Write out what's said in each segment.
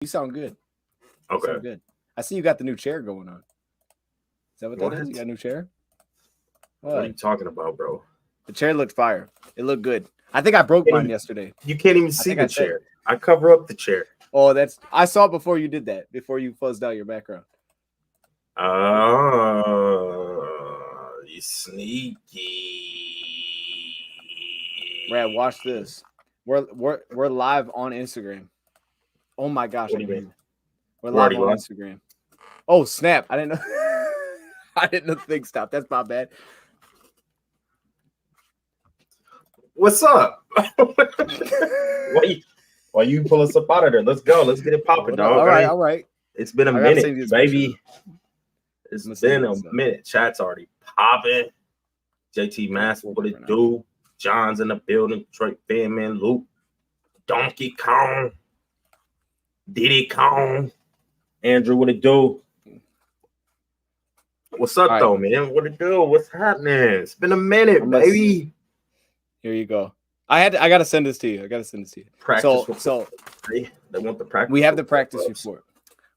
You sound good. Okay. You sound good. I see you got the new chair going on. Is that what that is? What? You got a new chair? What are you talking about, bro? The chair looked fire. It looked good. I think I broke mine yesterday. You can't even see the chair. I cover up the chair. Oh, I saw it before you did that. Before you fuzzed out your background. Oh, you sneaky. Brad, watch this. We're live on Instagram. Oh my gosh! What do you mean? We're live on Instagram. Oh snap! I didn't know. I didn't know the thing stopped. That's my bad. What's up? Why you pull us up out of there? Let's go. Let's get it popping, dog. All right. It's been a minute, baby. It's been a minute. Chat's already popping. JT Mass, what it do? John's in the building. Detroit Fanman, Luke, Donkey Kong, Diddy Kong, Andrew, what it do? What's up, though, man? What it do? What's happening? It's been a minute, baby. Here you go. I gotta send this to you. Practice report. They want the practice. We have the practice report.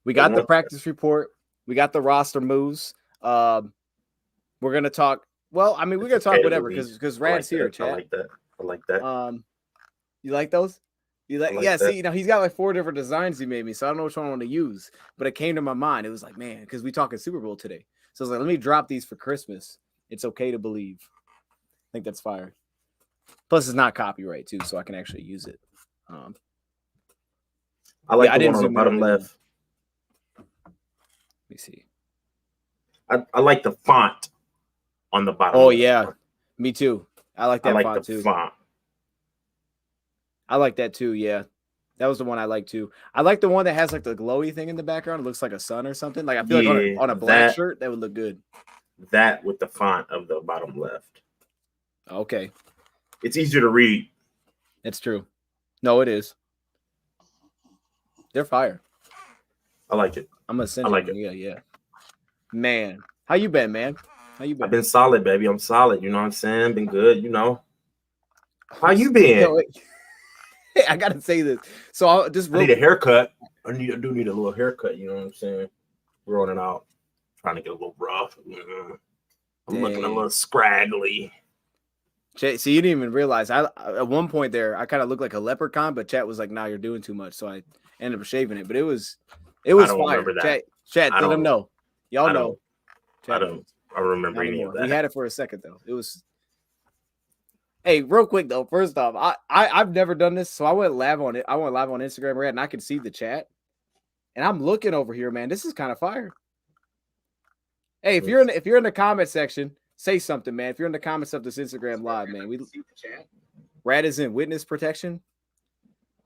We got the practice report. We got the roster moves. We're gonna talk. Well, I mean, we're gonna talk whatever because Rad's here, Chad. I like that. You like those? You like? Yeah. See, he's got like 4 different designs he made me, so I don't know which one I want to use. But it came to my mind. It was like, man, because we talking Super Bowl today, so I was like, let me drop these for Christmas. It's okay to believe. I think that's fire. Plus, it's not copyright too, so I can actually use it. I like the one on the bottom left. Let me see. I like the font on the bottom. Oh yeah, me too. I like that font too. I like that too. Yeah, that was the one I like too. I like the one that has like the glowy thing in the background. It looks like a sun or something. Like I feel like on a black shirt that would look good. That with the font of the bottom left. Okay. It's easier to read. It's true. No, it is. They're fire. I like it. I'm gonna send it. Yeah. Man, how you been, man? How you been? I've been solid, baby. I'm solid. You know what I'm saying? Been good. How you been? Hey, I gotta say this. So I need a haircut. I do need a little haircut. You know what I'm saying? Growing it out. Trying to get a little rough. I'm looking a little scraggly. Chat, so you didn't even realize at one point there I kind of looked like a leprechaun, but Chat was like, "Nah, you're doing too much," so I ended up shaving it. But it was fire. Chat, let them know. Y'all know. I remember any of that. We had it for a second though. It was. Hey, real quick though. First off, I've never done this, so I went live on it. I went live on Instagram, Red, and I could see the chat. And I'm looking over here, man. This is kind of fire. Hey, if you're in the comment section. Say something, man. If you're in the comments of this Instagram live, man, Rad is in witness protection.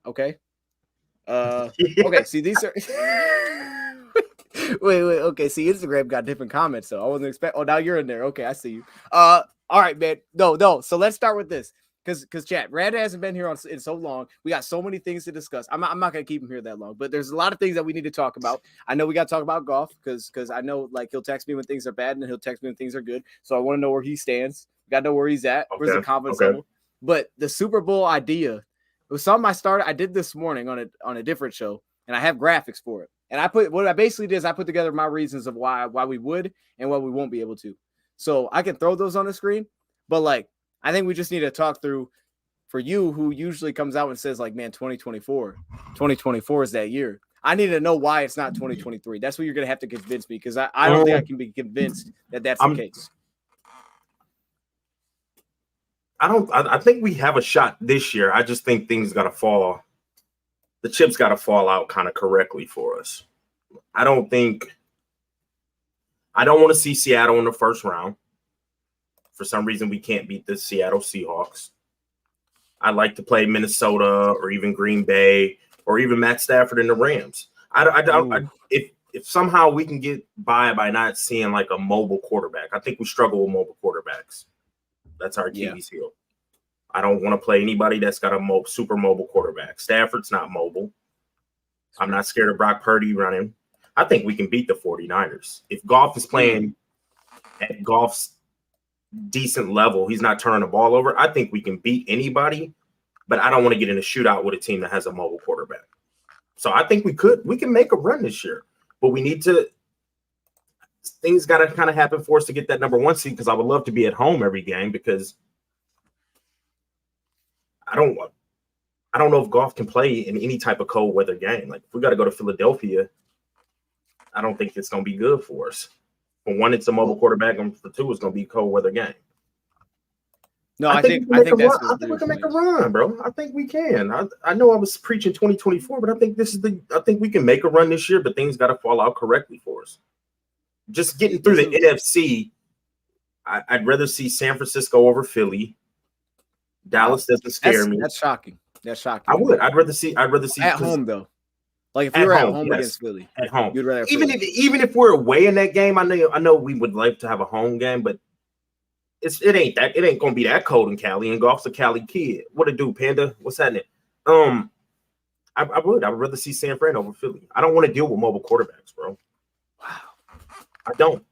Okay. Okay. See, these are. wait. Okay. See, Instagram got different comments, though. I wasn't expecting. Oh, now you're in there. Okay, I see you. All right, man. No. So let's start with this, because chat, Rad hasn't been here in so long. We got so many things to discuss. I'm not gonna keep him here that long, but there's a lot of things that we need to talk about. I know we got to talk about Goff because I know like he'll text me when things are bad and he'll text me when things are good. So I want to know where he stands. Got to know where he's at. Where's the confidence level? But the Super Bowl idea, it was something I did this morning on a different show, and I have graphics for it. And I put together my reasons of why we would and why we won't be able to. So I can throw those on the screen, but like. I think we just need to talk through for you who usually comes out and says like, man, 2024 is that year. I need to know why it's not 2023. That's what you're going to have to convince me because I don't think I can be convinced that that's the case. I think we have a shot this year. I just think things got to fall. The chips got to fall out kind of correctly for us. I don't want to see Seattle in the first round. For some reason, we can't beat the Seattle Seahawks. I'd like to play Minnesota or even Green Bay or even Matt Stafford and the Rams. If somehow we can get by not seeing like a mobile quarterback, I think we struggle with mobile quarterbacks. That's our Achilles heel. I don't want to play anybody that's got a super mobile quarterback. Stafford's not mobile. I'm not scared of Brock Purdy running. I think we can beat the 49ers. If Goff is playing at Goff's decent level, he's not turning the ball over, I think we can beat anybody, but I don't want to get in a shootout with a team that has a mobile quarterback. So I think we can make a run this year, but we need to. Things got to kind of happen for us to get that number 1 seed, because I would love to be at home every game, because I don't know if Goff can play in any type of cold weather game. Like, if we got to go to Philadelphia, I don't think it's going to be good for us. For one, it's a mobile quarterback, and for two, it's going to be a cold weather game. No, I think we can make a run, bro. I think we can. I know I was preaching 2024, but I think we can make a run this year, but things got to fall out correctly for us. Just getting through the NFC, I'd rather see San Francisco over Philly. Dallas doesn't scare me. That's shocking. I'd rather see at home though. Like if you were at home against Philly, at home, you'd rather even if we're away in that game. I know we would like to have a home game, but it ain't gonna be that cold in Cali. And Goff's a Cali kid. What it do, Panda? What's happening? I'd rather see San Fran over Philly. I don't want to deal with mobile quarterbacks, bro. Wow. I don't.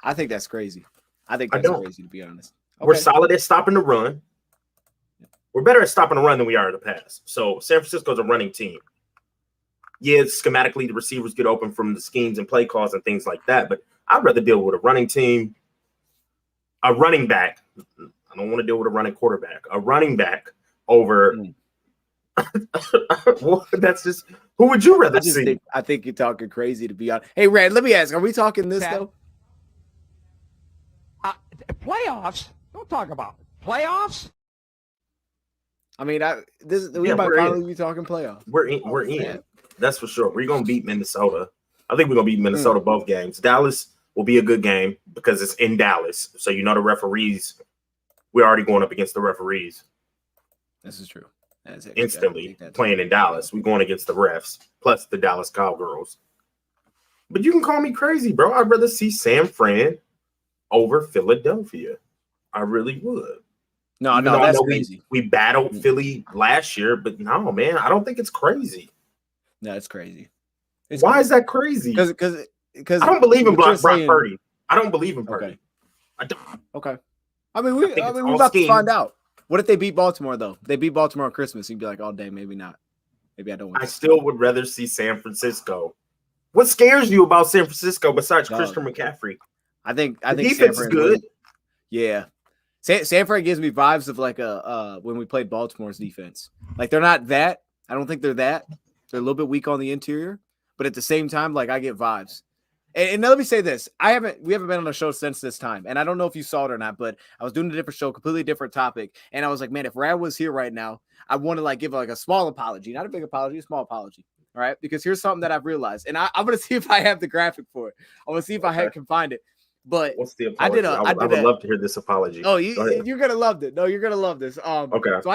I think that's crazy. I think that's crazy, to be honest. Okay. We're solid at stopping the run. We're better at stopping the run than we are in the pass. So San Francisco's a running team. Yeah, schematically, the receivers get open from the schemes and play calls and things like that. But I'd rather deal with a running team, a running back. I don't want to deal with a running quarterback. A running back over. Well, that's just. Who would you rather see? I think you're talking crazy, to be honest. Hey, Rand, let me ask: are we talking this though? Playoffs? Don't talk about it. Playoffs. I mean, we might finally be talking playoffs. We're in. That's for sure. We're gonna beat Minnesota. I think we're gonna beat Minnesota both games. Dallas will be a good game because it's in Dallas. So the referees. We're already going up against the referees. This is true. Instantly playing in Dallas. We're going against the refs plus the Dallas Cowgirls. But you can call me crazy, bro. I'd rather see San Fran over Philadelphia. I really would. No, that's crazy. We battled Philly last year, but no, man, I don't think it's crazy. No, it's crazy. Why is that crazy? Because I don't believe in Brock Purdy. I don't believe in Purdy. Okay. I don't. Okay. I mean, we're about to find out. What if they beat Baltimore, though? They beat Baltimore on Christmas. You'd be like, oh, dang, maybe not. Maybe I don't win. I still would rather see San Francisco. What scares you about San Francisco besides Christian McCaffrey? I think defense is good. Yeah. San Fran gives me vibes of like when we played Baltimore's defense. Like they're not that. I don't think they're that. They're a little bit weak on the interior, but at the same time, like I get vibes. And let me say this: we haven't been on a show since this time, and I don't know if you saw it or not, but I was doing a different show, completely different topic, and I was like, man, if Rad was here right now, I want to like give like a small apology, not a big apology, a small apology. All right, because here's something that I've realized, and I'm gonna see if I have the graphic for it. I'm gonna see if I can find it. But what's the apology? I would love to hear this apology. Oh, you're gonna love it. No, you're gonna love this. Okay. So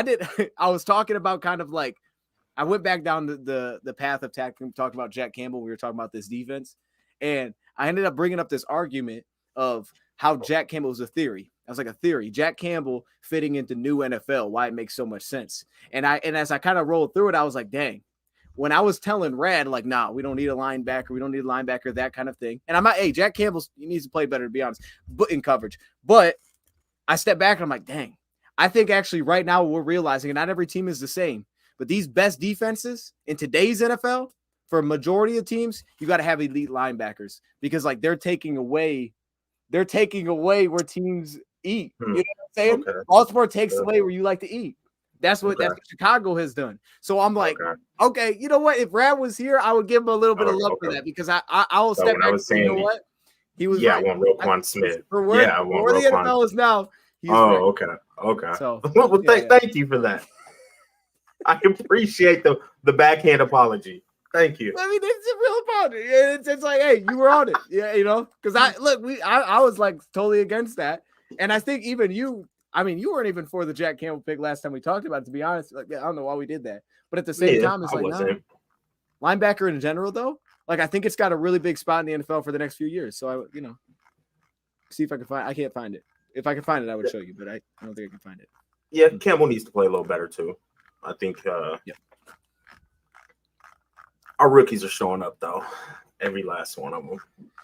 I was talking about kind of like I went back down the path of talking about Jack Campbell. We were talking about this defense, and I ended up bringing up this argument of how Jack Campbell was a theory. I was like a theory. Jack Campbell fitting into new NFL, why it makes so much sense. And as I kind of rolled through it, I was like, dang. When I was telling Rad, like, nah, we don't need a linebacker. We don't need a linebacker, that kind of thing. And I'm like, hey, Jack Campbell needs to play better, to be honest, but in coverage. But I stepped back and I'm like, dang, I think actually right now we're realizing, and not every team is the same, but these best defenses in today's NFL, for a majority of teams, you got to have elite linebackers because like they're taking away where teams eat. You know what I'm saying? Okay. Baltimore takes away where you like to eat. That's what Chicago has done. So I'm like, okay, you know what? If Rad was here, I would give him a little bit of love for that because I will step back. You know what? He was right. I want Roquan Smith. For where the NFL is now. Okay. So thank you for that. I appreciate the backhand apology. Thank you. I mean, it's a real apology. It's like, hey, you were on it. Yeah, you know, because I was like totally against that. And I think even you, I mean, you weren't even for the Jack Campbell pick last time we talked about it, to be honest. Like, I don't know why we did that. But at the same time, it's like, no. Linebacker in general, though, like, I think it's got a really big spot in the NFL for the next few years. So, see if I can find it. I can't find it. If I can find it, I would show you, but I don't think I can find it. Yeah, Campbell needs to play a little better, too. I think our rookies are showing up, though. Every last one of them.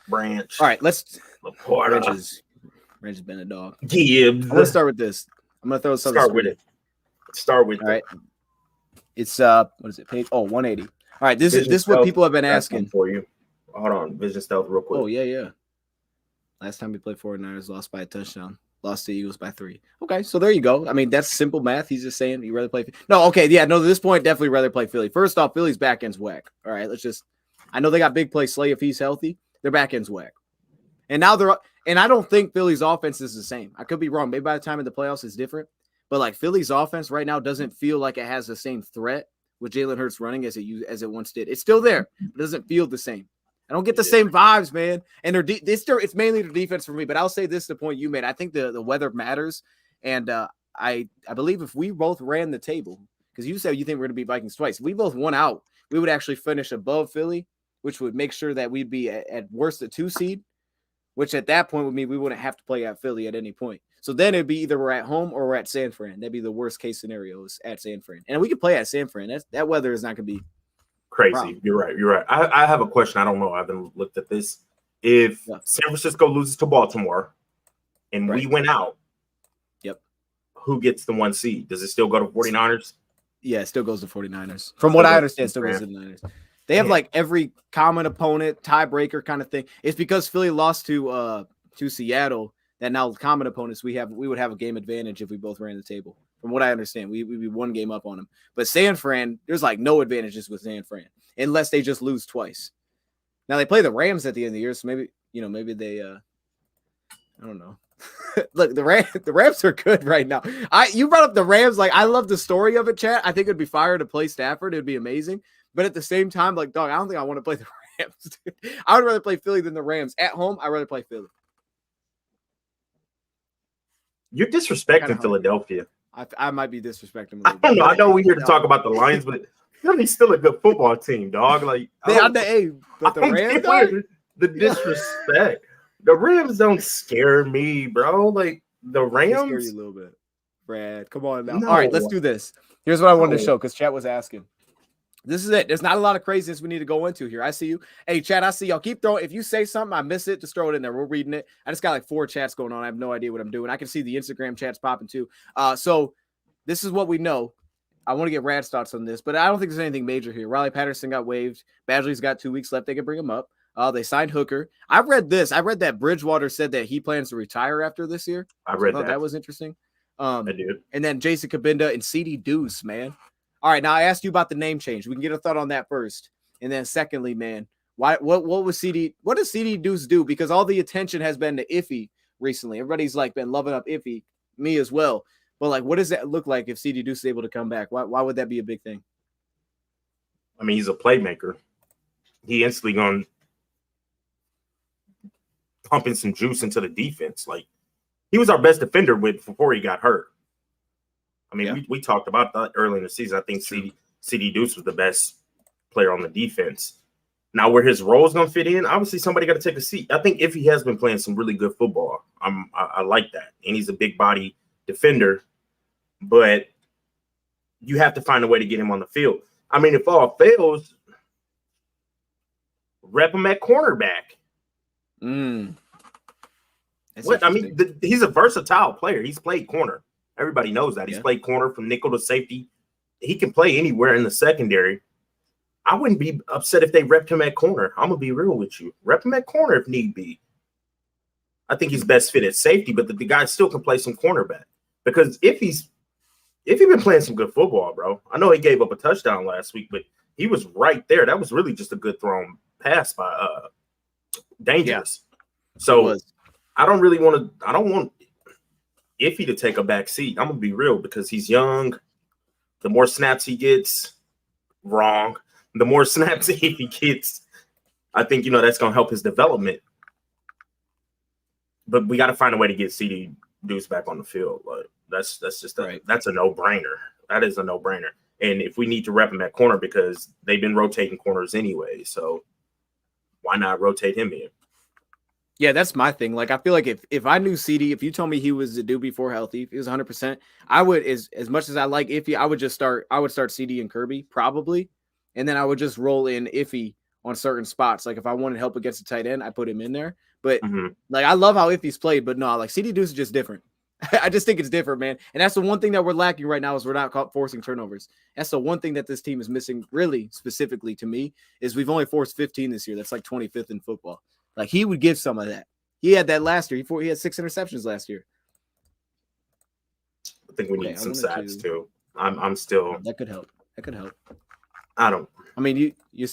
Branch. All right, let's – Laporta. Ranch has been a dog. Gibbs. I'm gonna start with this. I'm gonna throw something. Start with it. All right. It's what is it? Page 180. All right, this is what people have been asking for you. Hold on, Vision Stealth real quick. Oh, yeah. Last time we played 49ers, lost by a touchdown. Lost to Eagles by 3. Okay, so there you go. I mean, that's simple math. He's just saying you rather play. No, okay, yeah, no. At this point, definitely rather play Philly. First off, Philly's back end's whack. All right, I know they got big play Slay if he's healthy. Their back end's whack, and now I don't think Philly's offense is the same. I could be wrong. Maybe by the time of the playoffs, it's different. But like Philly's offense right now doesn't feel like it has the same threat with Jalen Hurts running as it once did. It's still there, but it doesn't feel the same. I don't get the same vibes, man. And it's mainly the defense for me. But I'll say this: the point you made. I think the weather matters, and I believe if we both ran the table, because you said you think we're going to beat Vikings twice, if we both won out, we would actually finish above Philly, which would make sure that we'd be at worst a 2 seed, which at that point would mean we wouldn't have to play at Philly at any point. So then it'd be either we're at home or we're at San Fran. That'd be the worst case scenarios at San Fran, and we could play at San Fran. That weather is not going to be crazy. Problem. You're right. I have a question. I don't know. I haven't looked at this. If San Francisco loses to Baltimore and we win out, who gets the 1 seed? Does it still go to 49ers? Yeah, it still goes to 49ers. From what I understand, it still goes to the Niners. They have like every common opponent, tiebreaker kind of thing. It's because Philly lost to Seattle that now common opponents we would have a game advantage if we both ran the table. From what I understand, we'd be 1 game up on them. But San Fran, there's like no advantages with San Fran unless they just lose twice. Now they play the Rams at the end of the year, so maybe they I don't know. Look, the Rams are good right now. You brought up the Rams, like I love the story of it, chat. I think it'd be fire to play Stafford. It'd be amazing. But at the same time, like, dog, I don't think I want to play the Rams. I would rather play Philly than the Rams. At home, I'd rather play Philly. You're disrespecting Philadelphia. I might be disrespecting. I don't know. I know we're here to talk about the Lions, but Philly's still a good football team, dog. Like but the Rams, the disrespect. The Rams don't scare me, bro. Like the Rams scare you a little bit. Brad, come on now. No. All right, let's do this. Here's what I wanted to show because chat was asking. This is it. There's not a lot of craziness we need to go into here. I see you. Hey, chat, I see y'all. Keep throwing. If you say something, I miss it, just throw it in there. We're reading it. I just got like 4 chats going on. I have no idea what I'm doing. I can see the Instagram chats popping too. So this is what we know. I want to get Rad's thoughts on this, but I don't think there's anything major here. Riley Patterson got waived. Badgley's got 2 weeks left. They can bring him up. They signed Hooker. I read this. I read that Bridgewater said that he plans to retire after this year. I read that. That was interesting. I did. And then Jason Kabinda and CD Deuce, man. All right, now I asked you about the name change. We can get a thought on that first. And then secondly, man, what does CD Deuce do? Because all the attention has been to Iffy recently. Everybody's like been loving up Iffy, me as well. But like, what does that look like if CD Deuce is able to come back? Why would that be a big thing? I mean, he's a playmaker. He instantly going to pumping some juice into the defense. Like he was our best defender before he got hurt. I mean, we talked about that early in the season. I think CD Deuce was the best player on the defense. Now, where his role is going to fit in, obviously somebody got to take a seat. I think if he has been playing some really good football, I like that. And he's a big body defender, but you have to find a way to get him on the field. I mean, if all fails, rep him at cornerback. What I mean, he's a versatile player. He's played corner. Everybody knows that. He's played corner from nickel to safety. He can play anywhere in the secondary. I wouldn't be upset if they repped him at corner. I'm going to be real with you. Rep him at corner if need be. I think he's best fit at safety, but the guy still can play some cornerback. Because if he's been playing some good football, bro, I know he gave up a touchdown last week, but he was right there. That was really just a good thrown pass by Dangerous. Yeah. So I don't want Iffy to take a back seat. I'm going to be real because he's young. The more snaps he gets, wrong. The more snaps he gets, I think, that's going to help his development. But we got to find a way to get CD Deuce back on the field. Like that's just that's a no-brainer. That is a no-brainer. And if we need to rep him at corner because they've been rotating corners anyway, so why not rotate him in? Yeah, that's my thing. Like, I feel like if I knew CD, if you told me he was a dude before healthy, if he was 100%, I would, as much as I like Iffy, I would start CD and Kirby probably, and then I would just roll in Iffy on certain spots. Like if I wanted help against the tight end, I put him in there. But like I love how Iffy's played, but no, like CD Deuce is just different. I just think it's different, man. And that's the one thing that we're lacking right now is we're not forcing turnovers. That's the one thing that this team is missing, really, specifically to me, is we've only forced 15 this year. That's like 25th in football. Like, he would give some of that. He had that last year. He had 6 interceptions last year. I think we need some sacks too. I'm still. That could help. I don't. I mean, you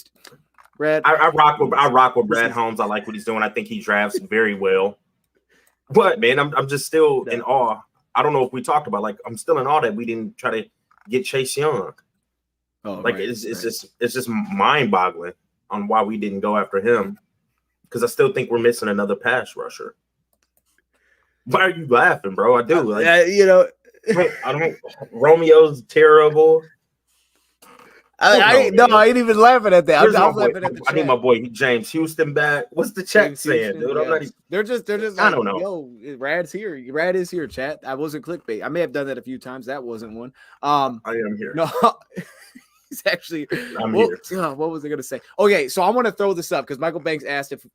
Brad. I rock with Brad Holmes. I like what he's doing. I think he drafts very well. But man, I'm just still in awe. I don't know if we talked about, like, I'm still in awe that we didn't try to get Chase Young. Oh, like, right, it's just mind-boggling on why we didn't go after him. Because I still think we're missing another pass rusher. Why are you laughing, bro? I do. Like, I don't. Romeo's terrible. I ain't even laughing at that. I'm laughing at the chat. I need my boy James Houston back. What's the chat saying, dude? I'm not even, they're just I don't know. Yo, Rad's here. Rad is here, chat. I wasn't clickbait. I may have done that a few times. That wasn't one. I am here. No, he's actually. I'm here. What was I gonna say? Okay, so I want to throw this up because Michael Banks asked if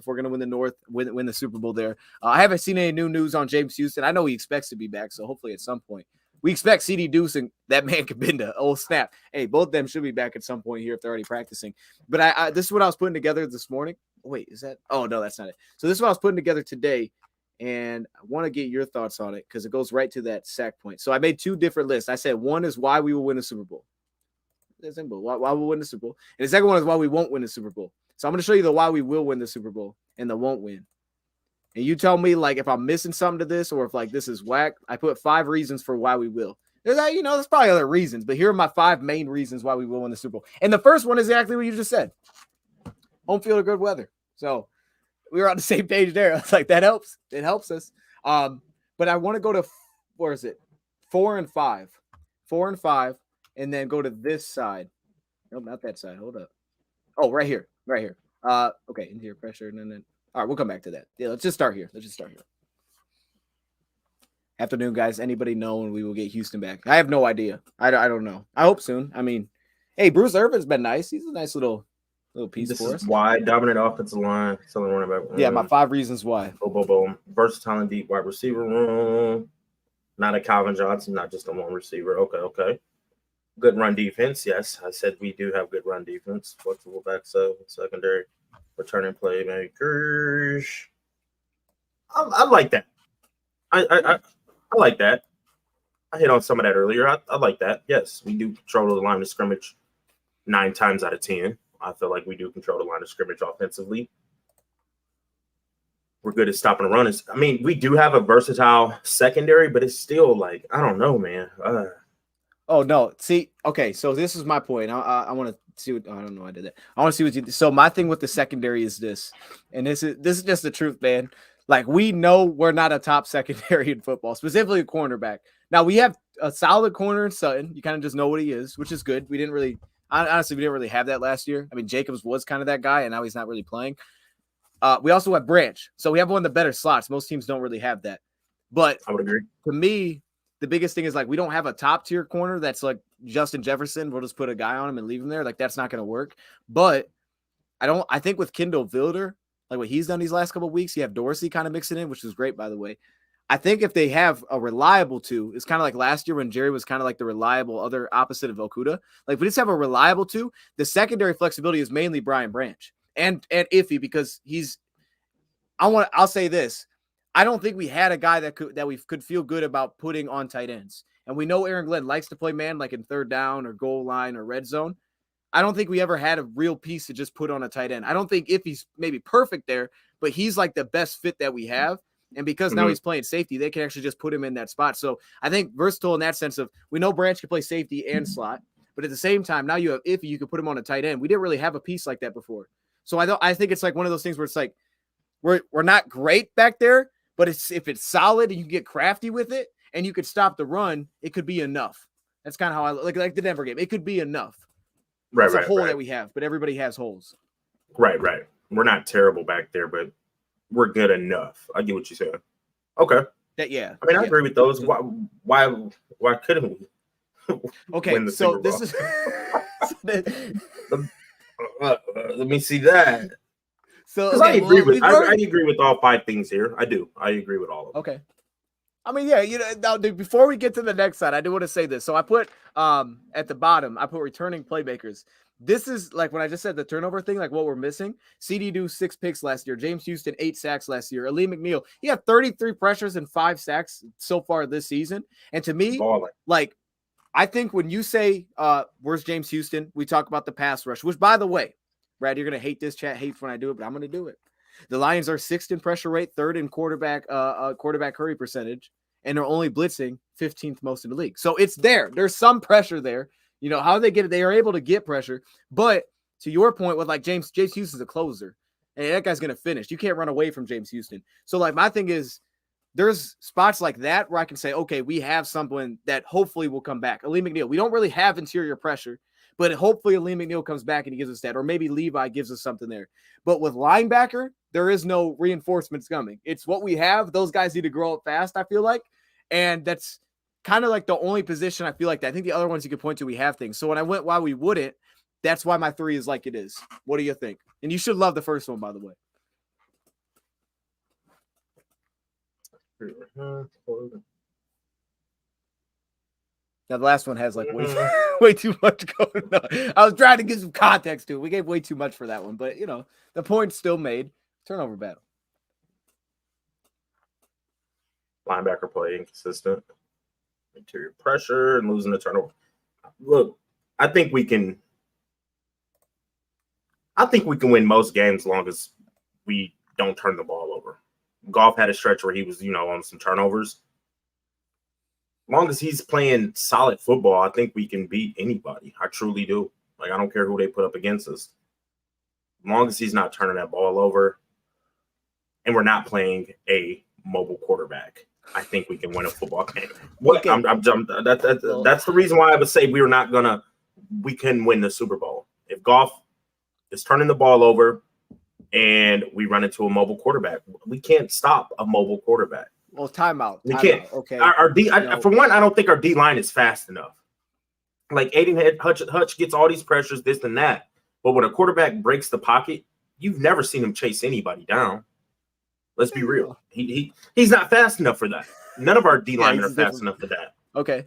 we're gonna win the North, win the Super Bowl there. I haven't seen any new news on James Houston. I know he expects to be back, so hopefully at some point. We expect CD Deuce and that man Kabinda. Oh, snap. Hey, both of them should be back at some point here if they're already practicing. But this is what I was putting together this morning. Wait, is that? Oh, no, that's not it. So this is what I was putting together today, and I want to get your thoughts on it because it goes right to that sack point. So I made 2 different lists. I said one is why we will win the Super Bowl. That's simple. Why we'll win the Super Bowl. And the second one is why we won't win the Super Bowl. So I'm going to show you the why we will win the Super Bowl and the won't win. And you tell me, like, if I'm missing something to this or if, like, this is whack. I put 5 reasons for why we will. There's probably other reasons, but here are my 5 main reasons why we will win the Super Bowl. And the first one is exactly what you just said. Home field or good weather. So we were on the same page there. I was like, that helps. It helps us. But I want to go to, where is it? 4 and 5. 4 and 5, and then go to this side. Nope, not that side. Hold up. Oh, right here. Right here. Okay, interior pressure, and then all right, we'll come back to that. Yeah, let's just start here. Afternoon, guys. Anybody know when we will get Houston back? I have no idea. I don't know. I hope soon. I mean, hey, Bruce Irvin's been nice. He's a nice little piece this for us. Why dominant offensive line, selling running back. Yeah, my 5 reasons why. Boom. Versatile and deep wide receiver room. Not a Calvin Johnson, not just a one receiver. Okay. Good run defense. Yes, I said we do have good run defense. Flexible back secondary, returning playmakers. I like that. I like that. I hit on some of that earlier. I like that. Yes, we do control the line of scrimmage 9 times out of 10. I feel like we do control the line of scrimmage offensively. We're good at stopping the runners. I mean, we do have a versatile secondary, but it's still like, I don't know, man. Oh, no. See, okay, so this is my point. I want to see what – I don't know I did that. I want to see what you – so my thing with the secondary is this, and this is just the truth, man. Like, we know we're not a top secondary in football, specifically a cornerback. Now, we have a solid corner in Sutton. You kind of just know what he is, which is good. We didn't really – honestly, we didn't really have that last year. I mean, Jacobs was kind of that guy, and now he's not really playing. We also have Branch. So we have one of the better slots. Most teams don't really have that. But I would agree. To me, the biggest thing is, like, we don't have a top-tier corner that's like Justin Jefferson. We'll just put a guy on him and leave him there. Like, that's not going to work. But I think with Kendall Vilder, like what he's done these last couple of weeks, you have Dorsey kind of mixing in, which is great, by the way. I think if they have a reliable 2, it's kind of like last year when Jerry was kind of like the reliable other opposite of Okudah. Like, if we just have a reliable 2, the secondary flexibility is mainly Brian Branch and Iffy, because I'll say this. I don't think we had a guy that we could feel good about putting on tight ends. And we know Aaron Glenn likes to play man, like in third down or goal line or red zone. I don't think we ever had a real piece to just put on a tight end. I don't think if he's maybe perfect there, but he's like the best fit that we have. And because now he's playing safety, they can actually just put him in that spot. So I think versatile in that sense of, we know Branch can play safety and slot, but at the same time, now you have Iffy, you can put him on a tight end. We didn't really have a piece like that before. So I think it's like one of those things where it's like, we're not great back there, but if it's solid and you get crafty with it and you could stop the run, it could be enough. That's kind of how I like the Denver game. It could be enough. It's a hole that we have, but everybody has holes. Right. We're not terrible back there, but we're good enough. I get what you're saying. Okay. Yeah. I mean, I agree with those. Why couldn't we? Okay, win the so Super this Bowl? is let me see that. So okay, I agree with all 5 things here. I do. I agree with all of them. Okay. I mean, yeah, now, dude, before we get to the next side, I do want to say this. So I put at the bottom, I put returning playmakers. This is like when I just said the turnover thing, like what we're missing. CD do 6 picks last year. James Houston 8 sacks last year. Ali McNeil, he had 33 pressures and 5 sacks so far this season. And to me, Balling. like I think when you say where's James Houston, we talk about the pass rush, which by the way, Brad, you're gonna hate this, chat hates when I do it, but I'm gonna do it. The Lions are 6th in pressure rate, 3rd in quarterback hurry percentage, and they're only blitzing 15th most in the league. So it's there. There's some pressure there. You know how they get it. They are able to get pressure. But to your point, with like James Houston's a closer, and that guy's gonna finish. You can't run away from James Houston. So like my thing is, there's spots like that where I can say, okay, we have someone that hopefully will come back. Ali McNeil, we don't really have interior pressure, but hopefully Ali McNeil comes back and he gives us that, or maybe Levi gives us something there. But with linebacker, there is no reinforcements coming. It's what we have. Those guys need to grow up fast, I feel like. And that's kind of like the only position I feel like that. I think the other ones you could point to, we have things. So when I went why we wouldn't, that's why my 3 is like it is. What do you think? And you should love the first one, by the way. Now the last one has like way too much going on. I was trying to give some context to it. We gave way too much for that one, but the point's still made. Turnover battle. Linebacker play inconsistent. Interior pressure and losing the turnover. Look, I think we can win most games as long as we don't turn the ball over. Goff had a stretch where he was, on some turnovers. As long as he's playing solid football, I think we can beat anybody. I truly do. Like, I don't care who they put up against us. As long as he's not turning that ball over and we're not playing a mobile quarterback, I think we can win a football game. What? Okay. That's the reason why I would say we can win the Super Bowl. If Goff is turning the ball over and we run into a mobile quarterback, we can't stop a mobile quarterback. Well, timeout. We can't. Okay. Our D, for one, I don't think our D line is fast enough. Like Aiden Hutch gets all these pressures, this and that. But when a quarterback breaks the pocket, you've never seen him chase anybody down. Let's be real. He's not fast enough for that. None of our D linemen are fast enough for that. Okay.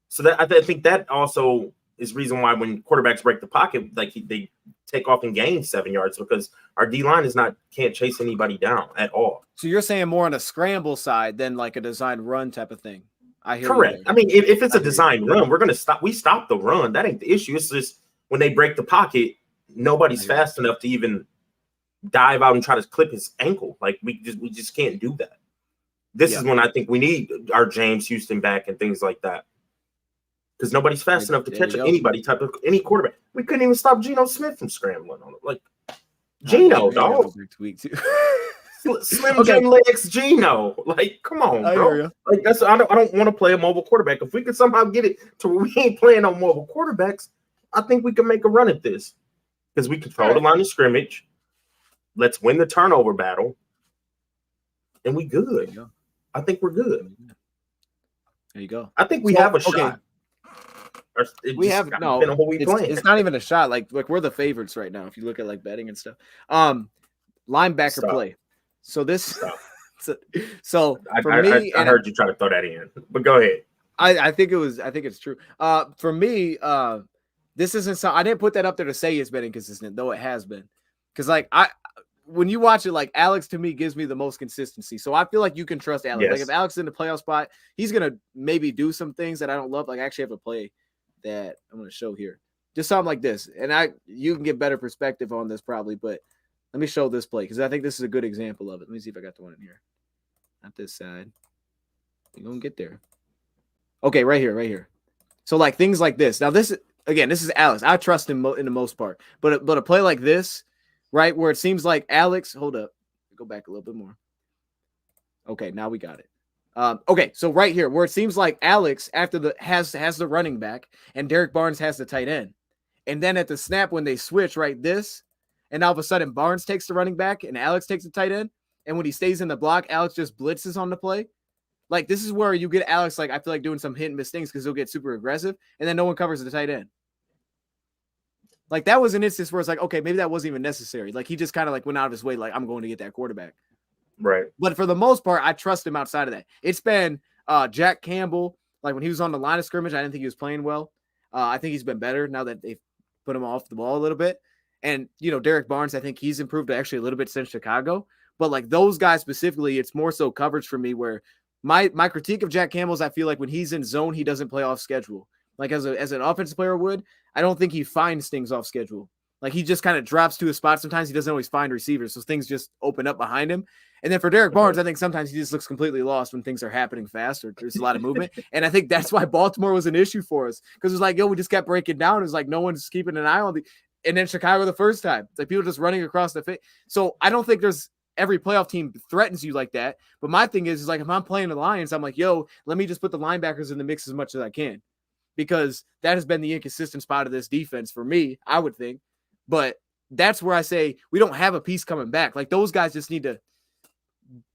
So that I think that also is reason why when quarterbacks break the pocket, like they take off and gain 7 yards, because our D line can't chase anybody down at all. So you're saying more on a scramble side than like a design run type of thing. I hear. Correct. I mean, if it's a design run, we're gonna stop. We stop the run. That ain't the issue. It's just when they break the pocket, nobody's fast enough to even dive out and try to clip his ankle. Like we just can't do that. This is when I think we need our James Houston back and things like that. Because nobody's fast enough to catch any quarterback. We couldn't even stop Geno Smith from scrambling on it. Like Geno, dog. Slim Jim legs Geno. Like, come on, bro. Like I don't want to play a mobile quarterback. If we could somehow get it to where we ain't playing on mobile quarterbacks, I think we can make a run at this. Because we control the line of scrimmage. Let's win the turnover battle. And we good. I think we're good. There you go. I think we have a shot. We have no. It's not even a shot. Like we're the favorites right now. If you look at like betting and stuff. Linebacker play. So this. So for me, I heard you try to throw that in, but go ahead. I think it's true. For me, this isn't. I didn't put that up there to say it's been inconsistent, though it has been. Because when you watch it, like Alex to me gives me the most consistency. So I feel like you can trust Alex. Yes. Like if Alex is in the playoff spot, he's gonna maybe do some things that I don't love. Like I actually have a play that I'm gonna show here. Just something like this. And you can get better perspective on this probably, but let me show this play because I think this is a good example of it. Let me see if I got the one in here. Not this side. We're gonna get there. Okay, right here. So like things like this. Now this is Alex. I trust him in the most part. But a play like this, right, where it seems like Alex, hold up, go back a little bit more. Okay, now we got it. Okay, so right here, where it seems like Alex after has the running back and Derek Barnes has the tight end, and then at the snap when they switch, right, this, and all of a sudden Barnes takes the running back and Alex takes the tight end, and when he stays in the block, Alex just blitzes on the play. Like this is where you get Alex, like I feel like doing some hit and miss things because he'll get super aggressive, and then no one covers the tight end. Like that was an instance where it's like, okay, maybe that wasn't even necessary. Like he just kind of like went out of his way, like I'm going to get that quarterback. Right. But for the most part, I trust him outside of that. It's been Jack Campbell. Like when he was on the line of scrimmage, I didn't think he was playing well. I think he's been better now that they've put him off the ball a little bit. And, Derek Barnes, I think he's improved actually a little bit since Chicago. But like those guys specifically, it's more so coverage for me where my critique of Jack Campbell is I feel like when he's in zone, he doesn't play off schedule. Like as an offensive player would, I don't think he finds things off schedule. Like he just kind of drops to a spot. Sometimes he doesn't always find receivers. So things just open up behind him. And then for Derek Barnes, I think sometimes he just looks completely lost when things are happening fast or there's a lot of movement. And I think that's why Baltimore was an issue for us because it's like, we just kept breaking down. It's like no one's keeping an eye on and then Chicago the first time. It's like people just running across the face. So I don't think there's every playoff team threatens you like that. But my thing is like if I'm playing the Lions, I'm like, let me just put the linebackers in the mix as much as I can. Because that has been the inconsistent spot of this defense for me, I would think. But that's where I say we don't have a piece coming back. Like those guys just need to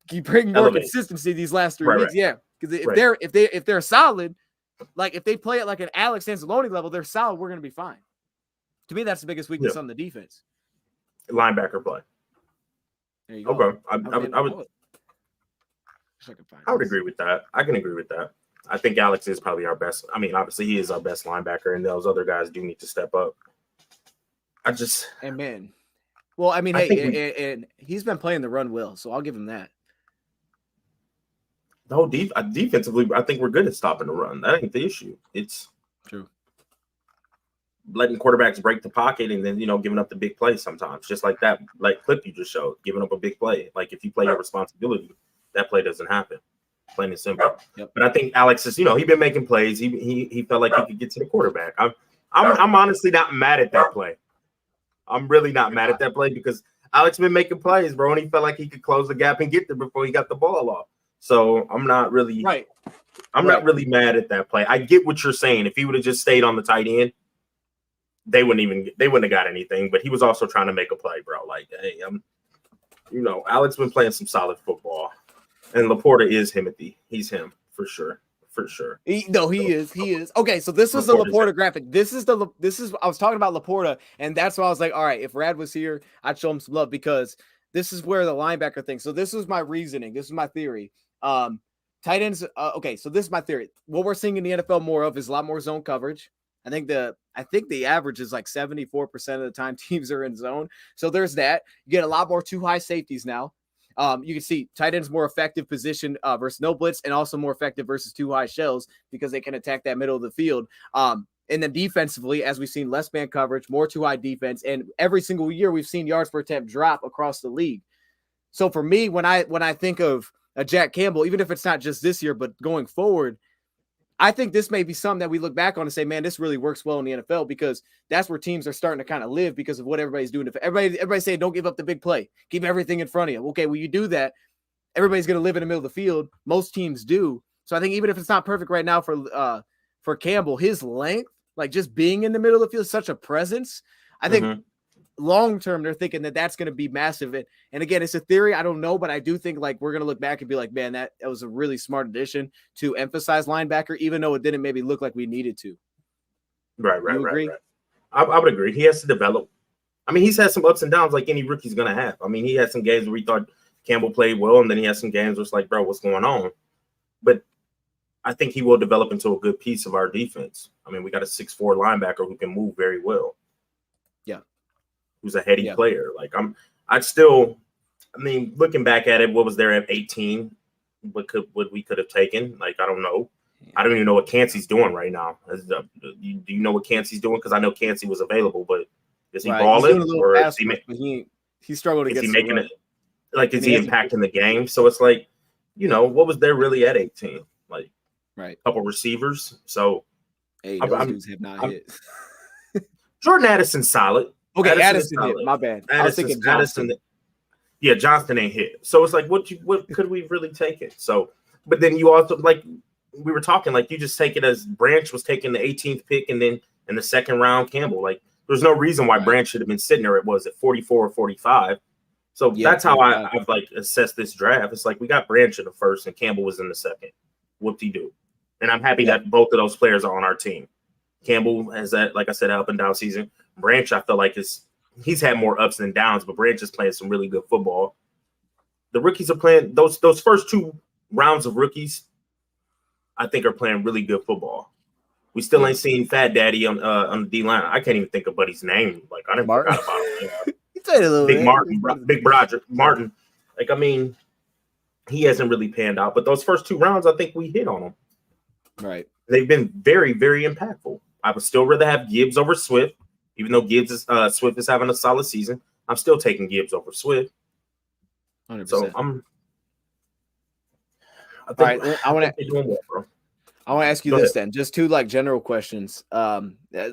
keep bringing more consistency these last 3 weeks. Right. Yeah, because if they're solid, like if they play at like an Alex Anzalone level, they're solid. We're gonna be fine. To me, that's the biggest weakness on the defense. Linebacker play. There you go. Okay, I would agree with that. I can agree with that. I think Alex is probably our best. I mean, obviously he is our best linebacker, and those other guys do need to step up. Amen. Well, I mean, and he's been playing the run well, so I'll give him that. No, defensively, I think we're good at stopping the run. That ain't the issue. It's true. Letting quarterbacks break the pocket and then, giving up the big play sometimes. Just like that, like clip you just showed, giving up a big play. Like if you play your responsibility, that play doesn't happen. Plain and simple. Yep. But I think Alex is, he's been making plays. He felt like he could get to the quarterback. I'm honestly not mad at that play. I'm really not mad at that play because Alex been making plays, bro, and he felt like he could close the gap and get there before he got the ball off. So I'm not really not really mad at that play. I get what you're saying. If he would have just stayed on the tight end, they wouldn't have got anything. But he was also trying to make a play, bro. Like, hey, Alex been playing some solid football, and Laporta is Himothy. He's him for sure. For sure. He is. Okay, so this was the Laporta graphic. This is I was talking about Laporta, and that's why I was like, all right, if Rad was here, I'd show him some love because this is where the linebacker thing. So this was my reasoning. This is my theory. Tight ends. Okay, so this is my theory. What we're seeing in the NFL more of is a lot more zone coverage. I think the average is like 74% of the time teams are in zone. So there's that. You get a lot more too high safeties now. You can see tight ends more effective position versus no blitz and also more effective versus too high shells because they can attack that middle of the field. And then defensively, as we've seen less man coverage, more too high defense. And every single year we've seen yards per attempt drop across the league. So for me, when I think of a Jack Campbell, even if it's not just this year, but going forward, I think this may be something that we look back on and say, man, this really works well in the NFL because that's where teams are starting to kind of live because of what everybody's doing. If everybody's saying, don't give up the big play, keep everything in front of you. Okay, well, you do that, everybody's going to live in the middle of the field. Most teams do. So I think even if it's not perfect right now for Campbell, his length, like just being in the middle of the field, is such a presence. I think long term, they're thinking that that's going to be massive. And again, it's a theory. I don't know, but I do think like we're going to look back and be like, man, that was a really smart addition to emphasize linebacker, even though it didn't maybe look like we needed to. Right. I would agree. He has to develop. I mean, he's had some ups and downs like any rookie's going to have. I mean, he had some games where we thought Campbell played well, and then he had some games where it's like, bro, what's going on? But I think he will develop into a good piece of our defense. I mean, we got a 6'4" linebacker who can move very well. Who's a heady player. Like looking back at it, what was there at 18? What we could have taken? Like, I don't know. I don't even know what Cansey's doing right now. Do you know what Cansey's doing? Because I know Cansey was available, but is he balling or is he struggled to get making it? Like, is he impacting the game? So it's like, what was there really at 18? Like, a couple receivers. So those dudes have not hit. Jordan Addison's solid. Okay, Addison hit. My bad. I was thinking Johnston. Yeah, Johnston ain't hit. So it's like, what could we really take it? So, but then you also, like, we were talking, like, you just take it as Branch was taking the 18th pick and then in the second round, Campbell. Like, there's no reason why Branch should have been sitting there. It was at 44 or 45. So that's how I've like assessed this draft. It's like we got Branch in the first and Campbell was in the second. Whoop-de-doo. And I'm happy that both of those players are on our team. Campbell has that, like I said, up and down season. Branch, I feel like he's had more ups than downs, but Branch is playing some really good football. The rookies are playing those first 2 rounds of rookies. I think are playing really good football. We still ain't seen Fat Daddy on the D line. I can't even think of Buddy's name. Like I didn't forgot about him. You played a little Big bit. Martin, Big Roger Martin. Like I mean, he hasn't really panned out. But those first 2 rounds, I think we hit on them. Right. They've been very, very impactful. I would still rather have Gibbs over Swift, even though Swift is having a solid season. I'm still taking Gibbs over Swift. 100%. So I want to ask you this then, just 2 like general questions. A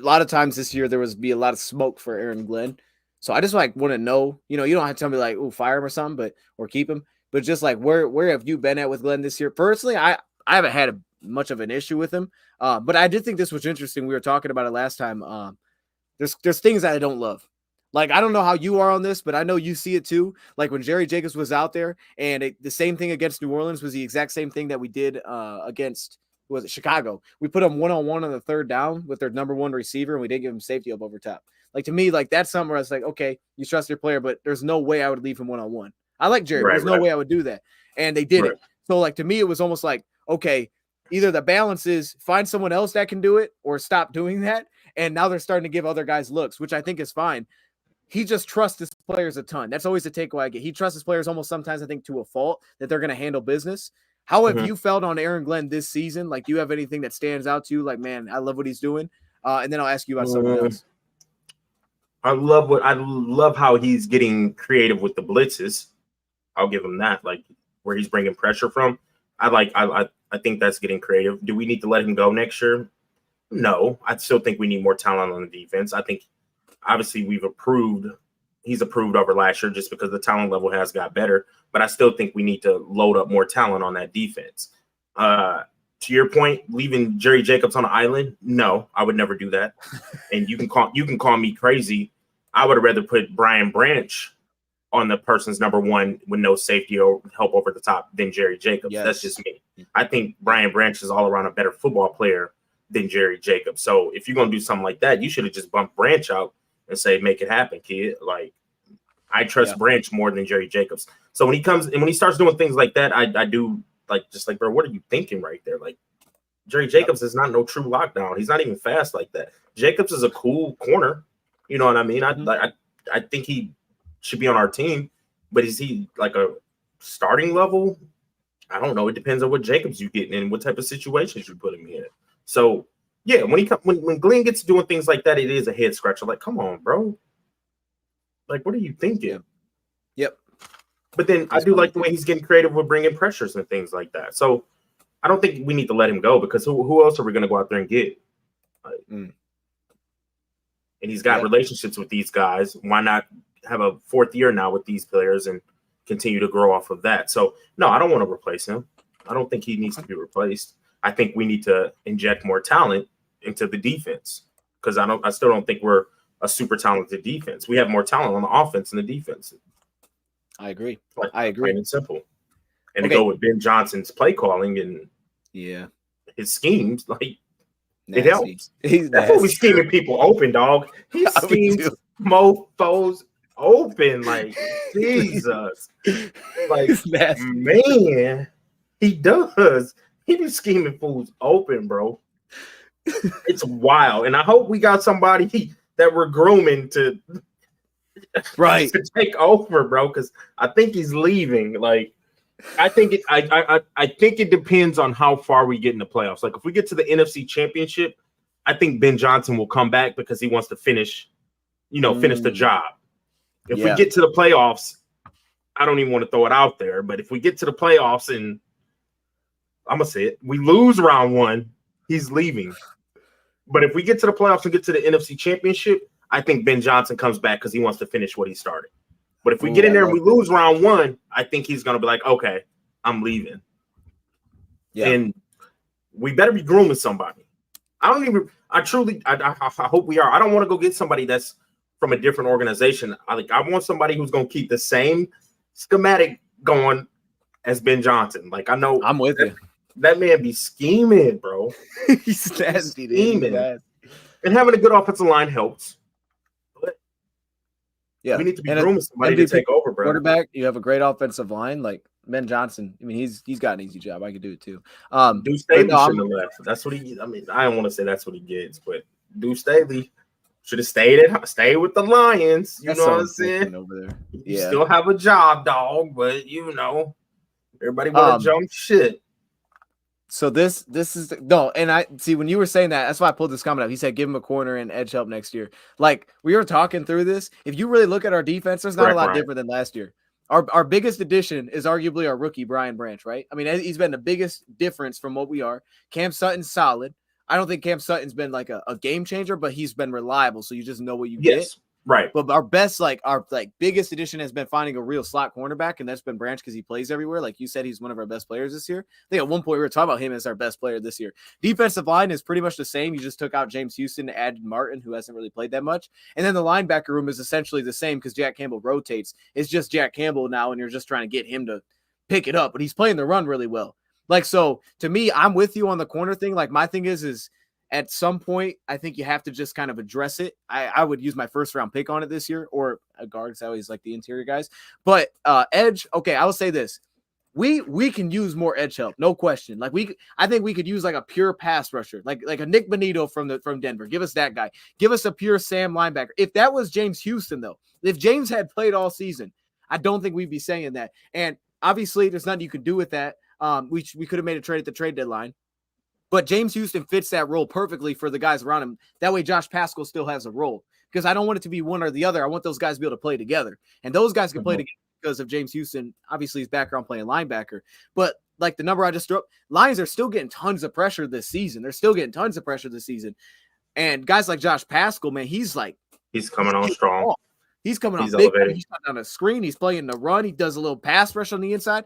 lot of times this year there was a lot of smoke for Aaron Glenn, so I just like want to know, you don't have to tell me like, oh, fire him or something, or keep him, but just like where have you been at with Glenn this year? Personally, I haven't had much of an issue with him, but I did think this was interesting. We were talking about it last time. There's things that I don't love. Like, I don't know how you are on this, but I know you see it too. Like when Jerry Jacobs was out there, and the same thing against New Orleans was the exact same thing that we did against Chicago. We put them 1-on-1 on the 3rd down with their number 1 receiver, and we didn't give him safety up over top. Like to me, like that's something where I was like, okay, you trust your player, but there's no way I would leave him 1-on-1. I like Jerry. There's no way I would do that, and they did it. So like to me, it was almost like, okay, either the balance is find someone else that can do it, or stop doing that. And now they're starting to give other guys looks, which I think is fine. He just trusts his players a ton. That's always the takeaway I get. He trusts his players almost sometimes, I think, to a fault, that they're going to handle business. How have you felt on Aaron Glenn this season? Like, do you have anything that stands out to you? Like, man, I love what he's doing. And then I'll ask you about something else. I love how he's getting creative with the blitzes. I'll give him that. Like where he's bringing pressure from. I think that's getting creative. Do we need to let him go next year? No, I still think we need more talent on the defense. I think obviously he's approved over last year just because the talent level has got better, but I still think we need to load up more talent on that defense. To your point, leaving Jerry Jacobs on the island, no, I would never do that. And you can call me crazy. I would have rather put Brian Branch on the person's number 1 with no safety or help over the top than Jerry Jacobs. Yes. That's just me. I think Brian Branch is all around a better football player than Jerry Jacobs. So if you're going to do something like that, you should have just bumped Branch out and say, make it happen, kid. Like, I trust Branch more than Jerry Jacobs. So when he starts doing things like that, I do just like, bro, what are you thinking right there? Like, Jerry Jacobs is not no true lockdown. He's not even fast like that. Jacobs is a cool corner. You know what I mean? I think he should be on our team, but is he like a starting level? I don't know. It depends on what Jacobs you getting in, what type of situations you put him in. So yeah, when Glenn gets doing things like that, it is a head scratcher. Like, come on, bro. Like, what are you thinking? Yep. But then I do like the way he's getting creative with bringing pressures and things like that. So I don't think we need to let him go, because who else are we going to go out there and get? And he's got relationships with these guys. Why not have a 4th year now with these players and continue to grow off of that? So no, I don't want to replace him. I don't think he needs to be replaced. I think we need to inject more talent into the defense, because I still don't think we're a super talented defense. We have more talent on the offense and the defense. I agree. I agree. Plain and simple. And to go with Ben Johnson's play calling and his schemes, like nasty. It helps. That's what we scheming people open, dog. He schemes mofos open, like Jesus. Like, man, he does. He be scheming fools open, bro. It's wild. And I hope we got somebody that we're grooming to take over, bro, because I think he's leaving. Like, I think it depends on how far we get in the playoffs. Like, if we get to the NFC Championship, I think Ben Johnson will come back because he wants to finish the job. If we get to the playoffs, I don't even want to throw it out there, but if we get to the playoffs and I'm going to say it, we lose round 1, he's leaving. But if we get to the playoffs and get to the NFC Championship, I think Ben Johnson comes back because he wants to finish what he started. But if we get in there and we lose round 1, I think he's going to be like, okay, I'm leaving. Yeah. And we better be grooming somebody. I hope we are. I don't want to go get somebody that's from a different organization. I want somebody who's going to keep the same schematic going as Ben Johnson. Like, I know I'm with you. That man be scheming, bro. He's nasty, dude. And having a good offensive line helps. But Yeah, We need to be and grooming somebody to take over, bro. Quarterback, you have a great offensive line. Like Ben Johnson, I mean, he's got an easy job. I could do it too. Deuce Staley shouldn't have left. That's what he. I mean, I don't want to say that's what he gets, but Deuce Staley should have stayed with the Lions. You know what I'm saying? Over there, You still have a job, dog, but everybody want to jump shit. So this is no, and I see when you were saying that, that's why I pulled this comment up. He said, give him a corner and edge help next year. Like we were talking through this. If you really look at our defense, there's not a lot different than last year. Our biggest addition is arguably our rookie, Brian Branch, right? I mean, he's been the biggest difference from what we are. Cam Sutton's solid. I don't think Cam Sutton's been like a game changer, but he's been reliable. So you just know what you get. Right. But our best, our biggest addition has been finding a real slot cornerback, and that's been Branch because he plays everywhere. Like you said, he's one of our best players this year. I think at one point we were talking about him as our best player this year. Defensive line is pretty much the same. You just took out James Houston, added Martin, who hasn't really played that much. And then the linebacker room is essentially the same because Jack Campbell rotates. It's just Jack Campbell now, and you're just trying to get him to pick it up. But he's playing the run really well. So to me, I'm with you on the corner thing. Like my thing is at some point, I think you have to just kind of address it. I would use my first round pick on it this year, or a guard. I always like the interior guys. But edge, okay, I will say this. We can use more edge help, no question. I think we could use like a pure pass rusher, like a Nick Bonito from Denver. Give us that guy. Give us a pure Sam linebacker. If that was James Houston, though, if James had played all season, I don't think we'd be saying that. And obviously, there's nothing you could do with that. We could have made a trade at the trade deadline. But James Houston fits that role perfectly for the guys around him. That way, Josh Paschal still has a role because I don't want it to be one or the other. I want those guys to be able to play together. And those guys can play together because of James Houston, obviously his background playing linebacker. But like the number I just threw up, Lions are still getting tons of pressure this season. They're still getting tons of pressure this season. And guys like Josh Paschal, man, he's coming on strong. He's coming on big. He's on a screen. He's playing the run. He does a little pass rush on the inside.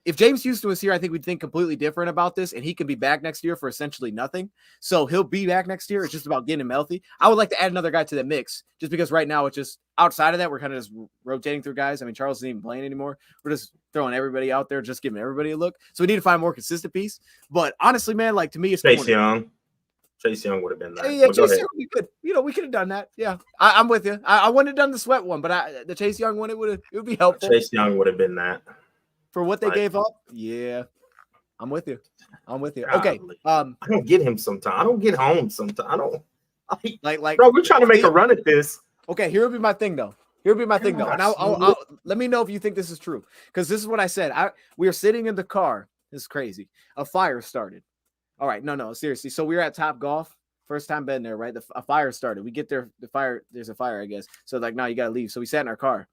If James Houston was here, I think we'd think completely different about this, and he can be back next year for essentially nothing. So he'll be back next year. It's just about getting him healthy. I would like to add another guy to the mix just because right now it's just outside of that, we're kind of just rotating through guys. I mean, Charles isn't even playing anymore. We're just throwing everybody out there, just giving everybody a look. So we need to find a more consistent piece. But honestly, man, to me, it's Chase Young. Chase Young would have been that. Yeah, Chase Young would be good. We could have done that. Yeah, I'm with you. I wouldn't have done the Sweat one, but the Chase Young one, it would be helpful. Chase Young would have been that. For what they gave up? Yeah. I'm with you. Okay. I don't get him sometimes. I don't get home sometimes. I don't like bro, we're trying to make a run at this. Okay, here would be my thing though. And I'll let me know if you think this is true. Because this is what I said. We were sitting in the car. This is crazy. A fire started. All right, no, seriously. So we were at Top Golf. First time been there, right? A fire started. We get there, there's a fire, I guess. So no, you gotta leave. So we sat in our car.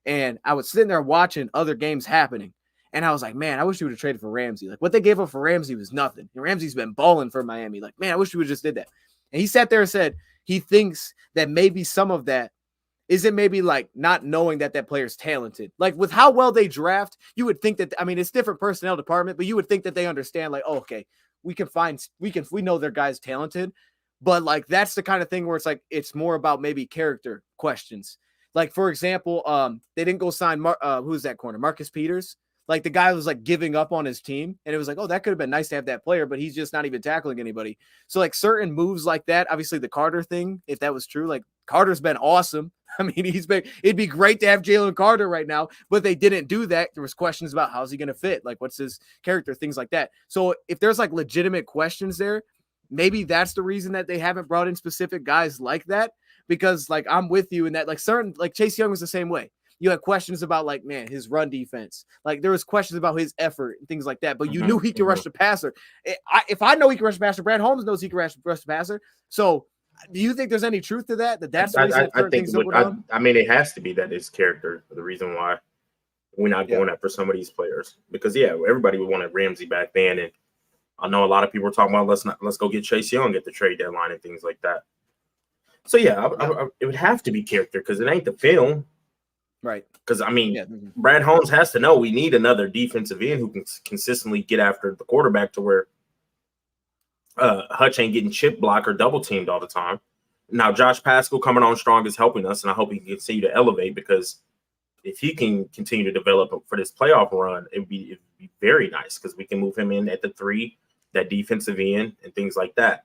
And I was sitting there watching other games happening. And I was like, man, I wish we would have traded for Ramsey. Like what they gave up for Ramsey was nothing. And Ramsey's been balling for Miami. Like, man, I wish we would have just did that. And he sat there and said he thinks that maybe some of that isn't maybe like not knowing that player's talented. Like with how well they draft, you would think that, I mean, it's different personnel department, but you would think that they understand like, oh, okay, we know their guy's talented. But like, that's the kind of thing where it's like, it's more about maybe character questions. Like, for example, they didn't go sign, who's that corner? Marcus Peters. Like the guy was like giving up on his team and it was like, oh, that could have been nice to have that player, but he's just not even tackling anybody. So like certain moves like that, obviously the Carter thing, if that was true, like Carter's been awesome. I mean, it'd be great to have Jalen Carter right now, but they didn't do that. There was questions about how's he going to fit? Like what's his character, things like that. So if there's like legitimate questions there, maybe that's the reason that they haven't brought in specific guys like that, because like, I'm with you in that, like certain, like Chase Young was the same way. You had questions about like, man, his run defense. Like there was questions about his effort and things like that, but you knew he could rush the passer. If I know he can rush the passer, Brad Holmes knows he can rush the passer. So do you think there's any truth to that? That's the reason I think I mean, it has to be that his character, the reason why we're not going after some of these players, because everybody would want Ramsey back then. And I know a lot of people were talking about, let's go get Chase Young at the trade deadline and things like that. So it would have to be character because it ain't the film. Right. Because, I mean, Brad Holmes has to know we need another defensive end who can consistently get after the quarterback to where Hutch ain't getting chip blocked or double teamed all the time. Now, Josh Paschal coming on strong is helping us, and I hope he can continue to elevate because if he can continue to develop for this playoff run, it'd be very nice because we can move him in at the 3, that defensive end, and things like that.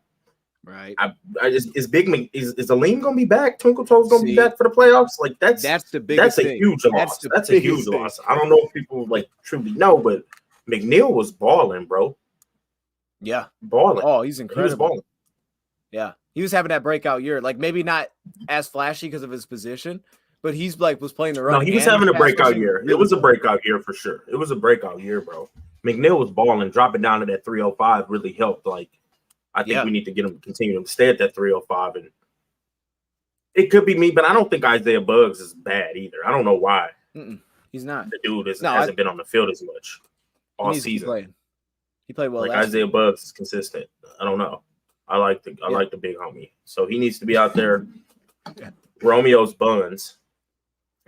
Right. Is Aleem gonna be back? Twinkle Toes gonna be back for the playoffs? Like that's the biggest that's a huge loss. That's a huge loss. I don't know if people like truly know, but McNeil was balling, bro. Yeah, balling. Oh, he's incredible. He was balling. Yeah, he was having that breakout year. Like maybe not as flashy because of his position, but he's like was playing the run. No, he was having a breakout year. It was a breakout year for sure. It was a breakout year, bro. McNeil was balling. Dropping down to that 305 really helped. Like, I think we need to get him to continue to stay at that 305. And it could be me, but I don't think Isaiah Buggs is bad either. I don't know why. He's not. The dude hasn't been on the field as much all season. He played well. Like Isaiah Buggs is consistent. I don't know. I like the big homie. So he needs to be out there. Romeo's buns.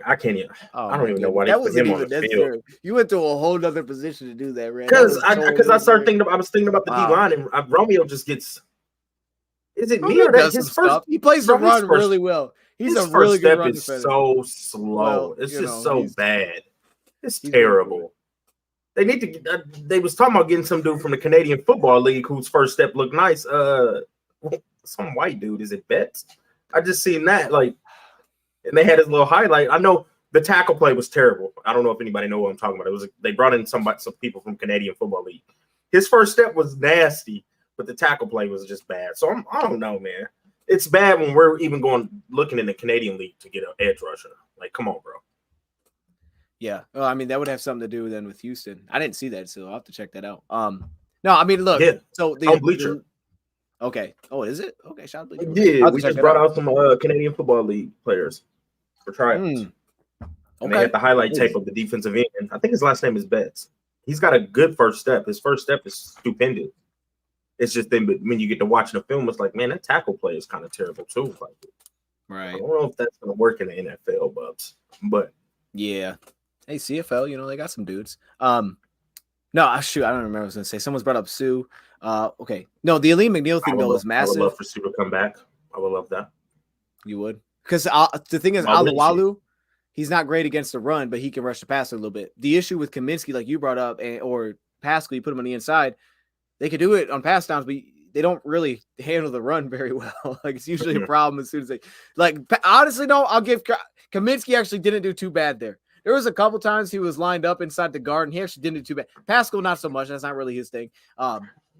I can't even. I don't even know why they put him on the field. You went to a whole other position to do that, right? Because I started thinking. I was thinking about the D line, and Romeo just gets. Is it me or that his first? He plays the run really well. He's a really good run defender. So slow. It's just so bad. It's terrible. They need to. They was talking about getting some dude from the Canadian Football League whose first step looked nice. Some white dude. Is it Betts? I just seen that and they had his little highlight. I know the tackle play was terrible. I don't know if anybody know what I'm talking about. They brought in some people from Canadian Football League. His first step was nasty, but the tackle play was just bad. So I don't know, man. It's bad when we're even looking in the Canadian League to get an edge rusher. Like, come on, bro. Yeah. Well, I mean, that would have something to do then with Houston. I didn't see that, so I'll have to check that out. No, I mean, look. Yeah. So the Bleacher. Okay. Oh, is it? Okay, shout out Bleacher. Yeah, we just brought out some Canadian Football League players for tryouts. And they had the highlight tape of the defensive end. I think his last name is Betts. He's got a good first step. His first step is stupendous. It's just then when you get to watching the film, it's like, man, that tackle play is kind of terrible too. Like, right. I don't know if that's going to work in the NFL, Bubs. But yeah. Hey, CFL, they got some dudes. No, shoot, I don't remember what I was going to say. Someone's brought up Sue. Okay. No, the Aleem McNeil thing, though, is massive. I would love for Sue to come back. I would love that. You would? Because the thing is, Aluwalu, he's not great against the run, but he can rush the passer a little bit. The issue with Kaminsky, like you brought up, or Pascal, you put him on the inside, they could do it on pass downs, but they don't really handle the run very well. Like, it's usually a problem as soon as they – like, honestly, no, I'll give – Kaminsky actually didn't do too bad there. There was a couple times he was lined up inside the guard, and he actually didn't do too bad. Pascal, not so much. That's not really his thing.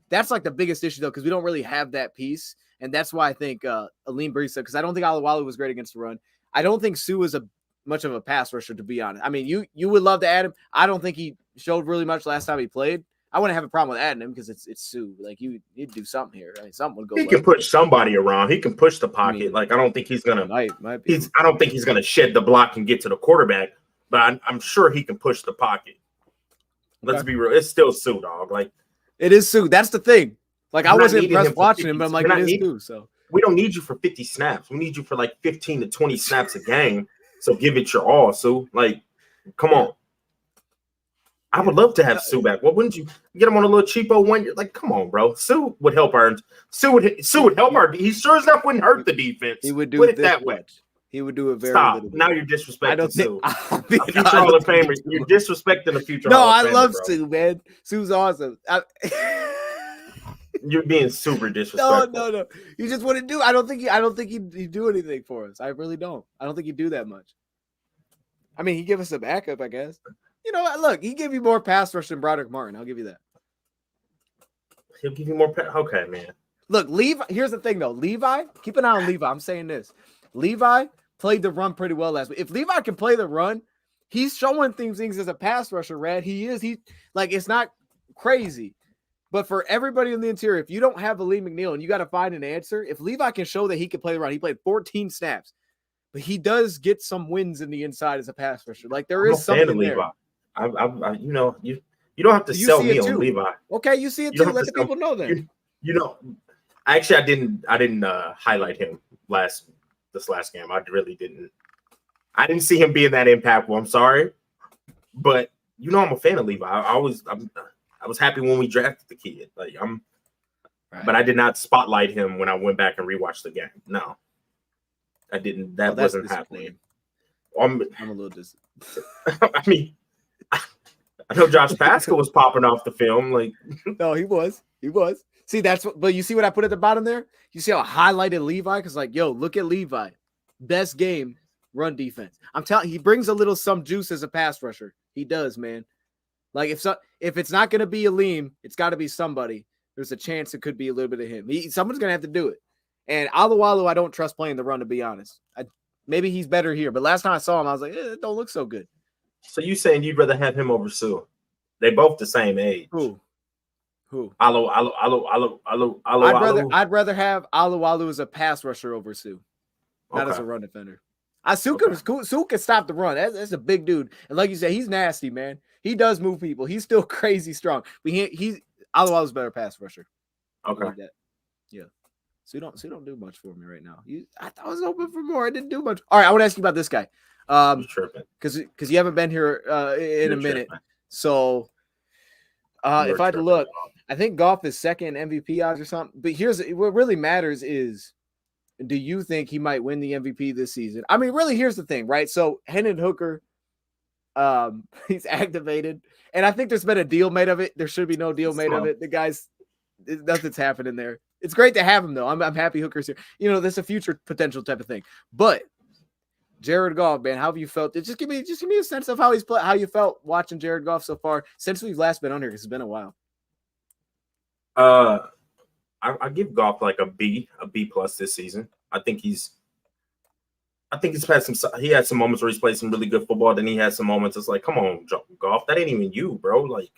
That's like the biggest issue, though, because we don't really have that piece, and that's why I think Aleem Brisa, because I don't think Aluwalu was great against the run. I don't think Sue is much of a pass rusher, to be honest. I mean, you would love to add him. I don't think he showed really much last time he played. I wouldn't have a problem with adding him because it's Sue. Like, you need to do something here. I mean, something would go. He can push somebody around. He can push the pocket. I don't think he's gonna. I don't think he's gonna shed the block and get to the quarterback. But I'm sure he can push the pocket. Let's be real. It's still Sue, dog. Like, it is Sue. That's the thing. Like, I wasn't impressed watching him, but I'm like, it is Sue. So we don't need you for 50 snaps. We need you for like 15 to 20 snaps a game. So give it your all, Sue. Like, come on. I would love to have Sue back. Well, wouldn't you get him on a little cheapo 1 year? Like, come on, bro. Sue would help our. Sue would help our. He sure as enough wouldn't hurt the defense. He would do it that way. He would do it very Stop. little bit. Now you're disrespecting Sue. Future Hall of Famer. You're disrespecting the future Hall of Famer. No, I love Sue, man. Sue's awesome. You're being super disrespectful. No. You just wouldn't do. I don't think he'd do anything for us. I really don't. I don't think he'd do that much. I mean, he'd give us a backup, I guess. You know what? Look, he gave you more pass rush than Broderick Martin. I'll give you that. He'll give you more pass. Okay, man. Look, Levi. Here's the thing, though. Levi, keep an eye on Levi. I'm saying this. Levi played the run pretty well last week. If Levi can play the run, he's showing things as a pass rusher, Rad. He like, it's not crazy. But for everybody in the interior, if you don't have Aleem McNeil and you got to find an answer, if Levi can show that he can play the run, he played 14 snaps, but he does get some wins in the inside as a pass rusher. Like, there is something there. Levi. You don't have to sell me on Levi. Okay, you see it too. Let the people know that. Actually, I didn't highlight him this last game. I really didn't. I didn't see him being that impactful. I'm sorry, but I'm a fan of Levi. I was happy when we drafted the kid. Like, but I did not spotlight him when I went back and rewatched the game. No, I didn't. That wasn't happening. I'm a little dis. I mean, I know Josh Pascal was popping off the film. Like, no, he was. See, that's what, but you see what I put at the bottom there? You see how I highlighted Levi? Because, like, yo, look at Levi. Best game, run defense. I'm telling you, he brings a little some juice as a pass rusher. He does, man. Like, if it's not going to be Aleem, it's got to be somebody. There's a chance it could be a little bit of him. Someone's going to have to do it. And Alualu, I don't trust playing the run, to be honest. Maybe he's better here. But last time I saw him, I was like, it don't look so good. So you saying you'd rather have him over Sue? They both the same age. Who? Alu. I'd rather have Alualu as a pass rusher over Sue, not as a run defender. Sue can stop the run. That's a big dude. And like you said, he's nasty, man. He does move people. He's still crazy strong. But Alualu's better pass rusher. Okay. Like that. Yeah. Sue don't do much for me right now. I thought I was hoping for more. I didn't do much. All right, I want to ask you about this guy. Because you haven't been here in a minute. So if I had to look, I think Goff is second MVP odds or something. But what really matters is, do you think he might win the MVP this season? I mean, really, here's the thing, right? So Hendon Hooker, he's activated, and I think there's been a deal made of it. There should be no deal made of it. The guy's nothing's happening there. It's great to have him though. I'm happy Hooker's here. You know, there's a future potential type of thing. But Jared Goff, man, how have you felt? Just give me a sense of how he's played, how you felt watching Jared Goff so far since we've last been on here, because it's been a while. I give Goff like a B plus this season. I think he's had some moments where he's played some really good football. Then he had some moments it's like, come on, Goff, that ain't even you, bro. Like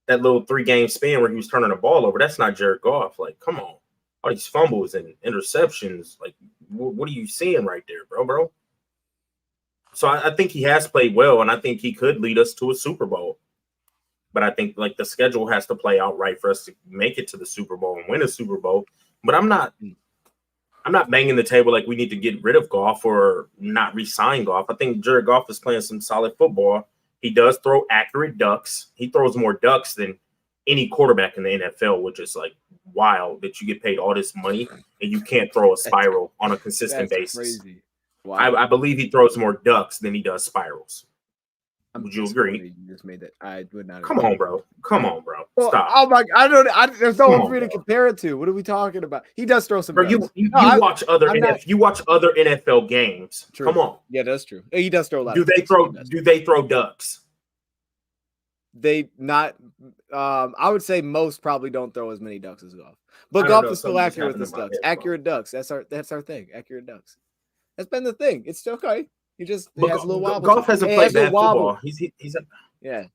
that little 3-game span where he was turning the ball over, that's not Jared Goff. Like, come on, all these fumbles and interceptions. Like, what are you seeing right there, bro? So I think he has played well, and I think he could lead us to a Super Bowl. But I think like the schedule has to play out right for us to make it to the Super Bowl and win a Super Bowl. But I'm not banging the table like we need to get rid of Goff or not re-sign Goff. I think Jared Goff is playing some solid football. He does throw accurate ducks. He throws more ducks than any quarterback in the NFL, which is like wild that you get paid all this money and you can't throw a spiral on a consistent basis. Crazy. Wow. I believe he throws more ducks than he does spirals. Would you agree? You just made that. I would not. Come on, bro. Stop. Well, oh my! There's no one for me to compare it to. What are we talking about? He does throw some. Bro, you watch other NFL games. True. Come on. Yeah, that's true. He does throw a lot. Do they throw ducks? They not. I would say most probably don't throw as many ducks as Goff. But Goff is still accurate with his ducks. Accurate ducks. That's our thing. Accurate ducks. That's been the thing. It's still okay. He has a little wobble. Goff hasn't played bad football. Yeah.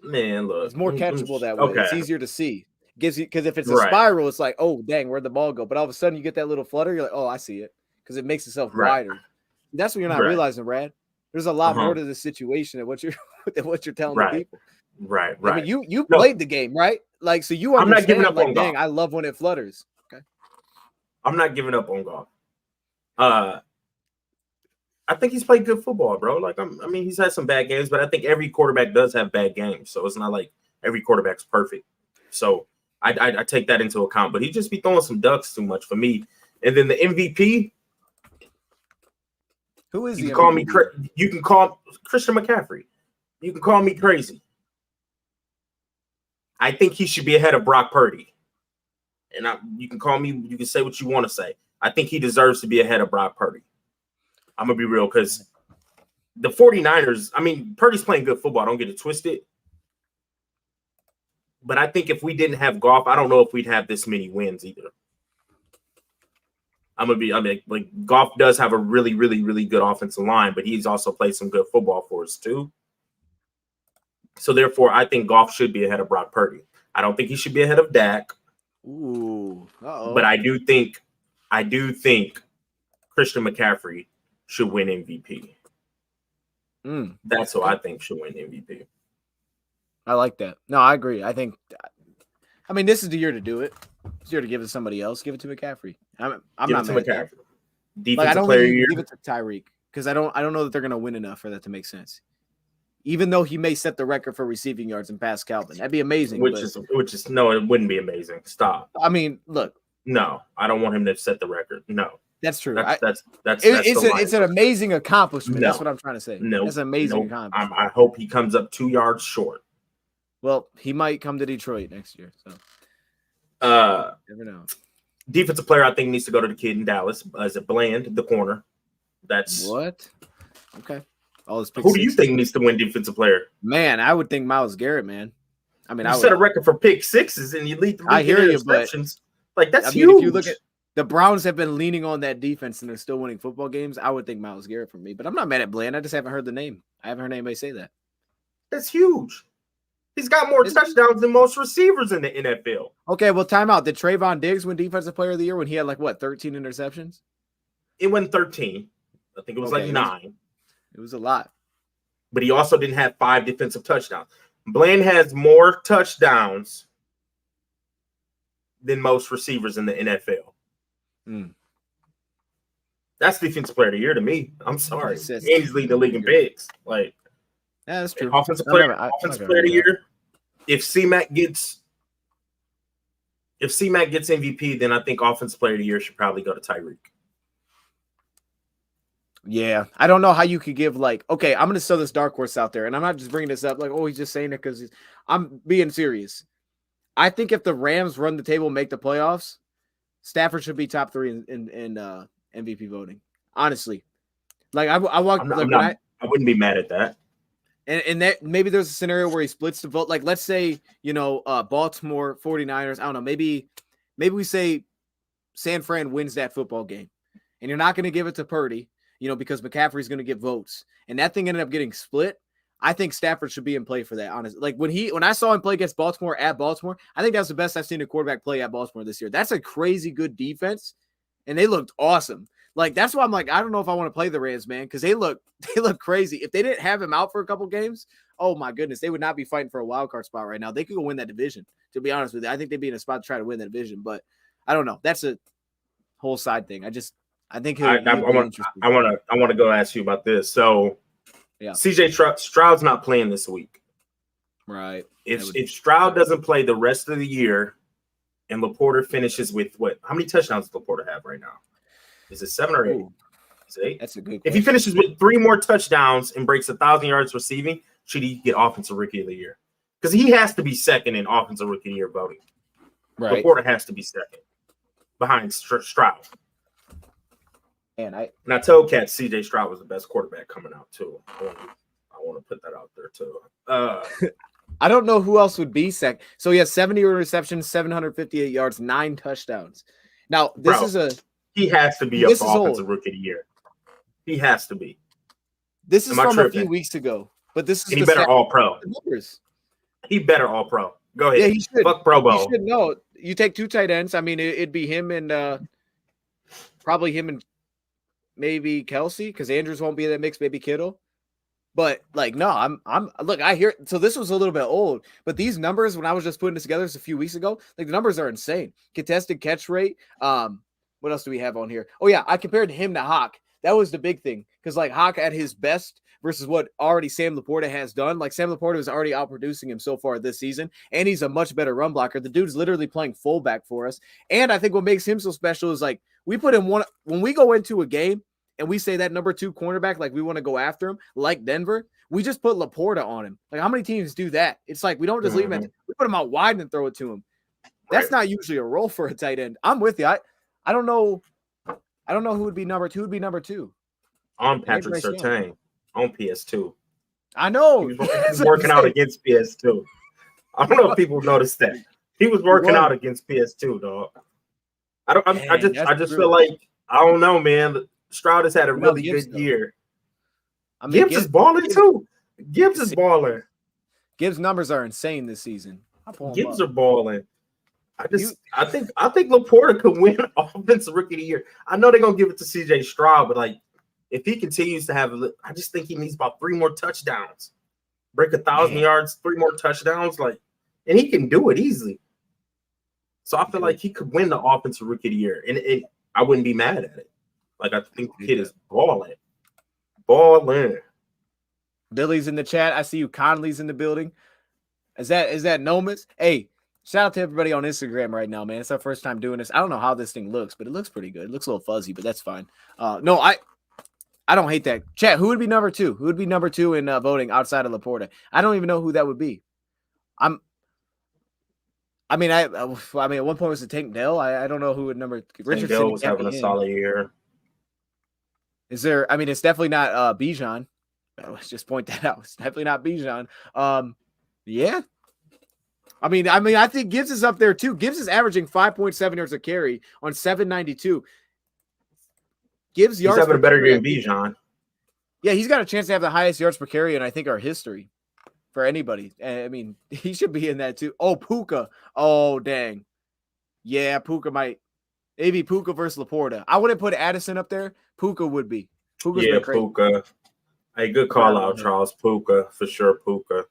Man, look. It's more catchable that way. Okay. It's easier to see. Gives you, because if it's a spiral, it's like, oh dang, where'd the ball go? But all of a sudden you get that little flutter, you're like, oh, I see it. Because it makes itself wider. That's what you're not realizing, Brad. There's a lot more to this situation than what you're telling the people. Right. I mean, you played the game, right? Like, so you understand. I'm not giving up on dang, Goff. I love when it flutters. Okay. I'm not giving up on Goff. I think he's played good football, bro. Like, I mean, he's had some bad games, but I think every quarterback does have bad games. So it's not like every quarterback's perfect. So I take that into account. But he just be throwing some ducks too much for me. And then the MVP. Who is you can call me? You can call Christian McCaffrey. You can call me crazy. I think he should be ahead of Brock Purdy. And you can call me. You can say what you want to say. I think he deserves to be ahead of Brock Purdy. I'm going to be real because the 49ers, I mean, Purdy's playing good football. Don't get it twisted. But I think if we didn't have Goff, I don't know if we'd have this many wins either. Like Goff does have a really, really, really good offensive line, but he's also played some good football for us too. So therefore, I think Goff should be ahead of Brock Purdy. I don't think he should be ahead of Dak. Ooh. Uh-oh. But I do think Christian McCaffrey should win MVP. That's who I think should win MVP. I like that. No, I agree. I mean, this is the year to do it. It's the year to give it to somebody else. Give it to McCaffrey. I'm not mad at that. Defensive player of the year. Give it to Tyreek because I don't know that they're going to win enough for that to make sense. Even though he may set the record for receiving yards and pass Calvin, that'd be amazing. Which is no, it wouldn't be amazing. Stop. I mean, look. No, I don't want him to set the record. No. That's true. It's an amazing accomplishment. No. That's what I'm trying to say. No, that's an amazing accomplishment. I hope he comes up 2 yards short. Well, he might come to Detroit next year. So Never know. Defensive player, I think, needs to go to the kid in Dallas. As a Bland, the corner. That's what? Okay. Who do you think needs to win defensive player? Man, I would think Myles Garrett, man. I mean, you set a record for pick sixes and you lead the league I hear in you, but like that's huge. If you look at the Browns have been leaning on that defense and they're still winning football games, I would think Myles Garrett for me. But I'm not mad at Bland. I just haven't heard the name. I haven't heard anybody say that. That's huge. He's got more touchdowns than most receivers in the NFL. Okay, well, timeout. Did Trayvon Diggs win Defensive Player of the Year when he had 13 interceptions? It went 13. I think it was 9. It was a lot. But he also didn't have 5 defensive touchdowns. Bland has more touchdowns than most receivers in the NFL. That's defensive player of the year to me. I'm sorry. And he's leading the league in picks. Yeah, that's true. Offensive player of the year. If C-Mac gets MVP, then I think offensive player of the year should probably go to Tyreek. Yeah, I don't know how you could give okay, I'm going to throw this dark horse out there, and I'm not just bringing this up he's just saying it because I'm being serious. I think if the Rams run the table and make the playoffs, Stafford should be top 3 in MVP voting. Honestly, I wouldn't be mad at that. And that maybe there's a scenario where he splits the vote. Let's say Baltimore 49ers. I don't know. Maybe we say San Fran wins that football game, and you're not going to give it to Purdy. Because McCaffrey's going to get votes. And that thing ended up getting split. I think Stafford should be in play for that, honestly. When I saw him play against Baltimore at Baltimore, I think that's the best I've seen a quarterback play at Baltimore this year. That's a crazy good defense, and they looked awesome. That's why I'm I don't know if I want to play the Rams, man, because they look crazy. If they didn't have him out for a couple games, oh my goodness, they would not be fighting for a wild card spot right now. They could go win that division, to be honest with you. I think they'd be in a spot to try to win that division, but I don't know. That's a whole side thing. I think I want to go ask you about this. So, yeah, CJ Stroud's not playing this week, right? If Stroud doesn't play the rest of the year, and Laporta finishes with what? How many touchdowns does Laporta have right now? Is it 7 or 8? Is it 8? That's a good question. If he finishes with 3 more touchdowns and breaks 1,000 yards receiving, should he get Offensive Rookie of the Year? Because he has to be second in Offensive Rookie of the Year voting. Right. Laporta has to be second behind Stroud. And I told Cat CJ Stroud was the best quarterback coming out too. I want to put that out there too. I don't know who else would be second. So he has 70 receptions, 758 yards, 9 touchdowns. Now he has to be up for Offensive Rookie of the Year. He has to be. This is from a few weeks ago, but this is he better all pro. He better all pro. Go ahead. Yeah, he should. Fuck Pro Bowl. He should know. You take 2 tight ends. I mean, it'd be him and probably him and maybe Kelsey, because Andrews won't be in that mix, maybe Kittle. But no, I hear, so this was a little bit old, but these numbers, when I was just putting this together a few weeks ago, the numbers are insane. Contested catch rate. What else do we have on here? Oh yeah, I compared him to Hawk. That was the big thing, because Hawk at his best versus what already Sam Laporta has done. Sam Laporta is already outproducing him so far this season, and he's a much better run blocker. The dude's literally playing fullback for us. And I think what makes him so special is we put him when we go into a game and we say that number 2 cornerback, we want to go after him, like Denver, we just put Laporta on him. How many teams do that? It's we don't just leave him, we put him out wide and throw it to him. That's not usually a role for a tight end. I'm with you. I don't know who would be number 2. Who would be number 2? On Patrick Surtain on PS2. I know. He was working out against PS2. I don't know if people noticed that. He was working out against PS2, dog. I just feel I don't know, man. Stroud has had a really good year. Gibbs is balling too. Gibbs is balling. Gibbs' numbers are insane this season. Gibbs are balling. I think Laporta could win Offensive Rookie of the Year. I know they're gonna give it to CJ Stroud, but if he continues to have, I just think he needs about 3 more touchdowns, break 1,000 yards, 3 more touchdowns, and he can do it easily. So I feel like he could win the Offensive Rookie of the Year, and I wouldn't be mad at it. I think the kid is balling. Billy's in the chat. I see you. Conley's in the building. Is that Nomas? Hey, shout out to everybody on Instagram right now, man. It's our first time doing this. I don't know how this thing looks, but it looks pretty good. It looks a little fuzzy, but that's fine. No, I don't hate that. Chat, who would be number 2? Who would be number 2 in voting outside of Laporta? I don't even know who that would be. I mean, at one point was it Tank Dell? I don't know who would number Richardson. Dell was having a solid year. Is there? I mean, it's definitely not Bijan. Let's just point that out. It's definitely not Bijan. Yeah. I mean, I think Gibbs is up there too. Gibbs is averaging 5.7 yards a carry on 792. Gibbs yards. He's having a better game than Bijan. Yeah, he's got a chance to have the highest yards per carry in I think our history for anybody. I mean, he should be in that too. Oh, Puka. Oh, dang. Yeah, Puka might. Maybe Puka versus Laporta. I wouldn't put Addison up there. Puka would be. Puka's Puka. Hey, good call out, Charles. Puka for sure. Puka.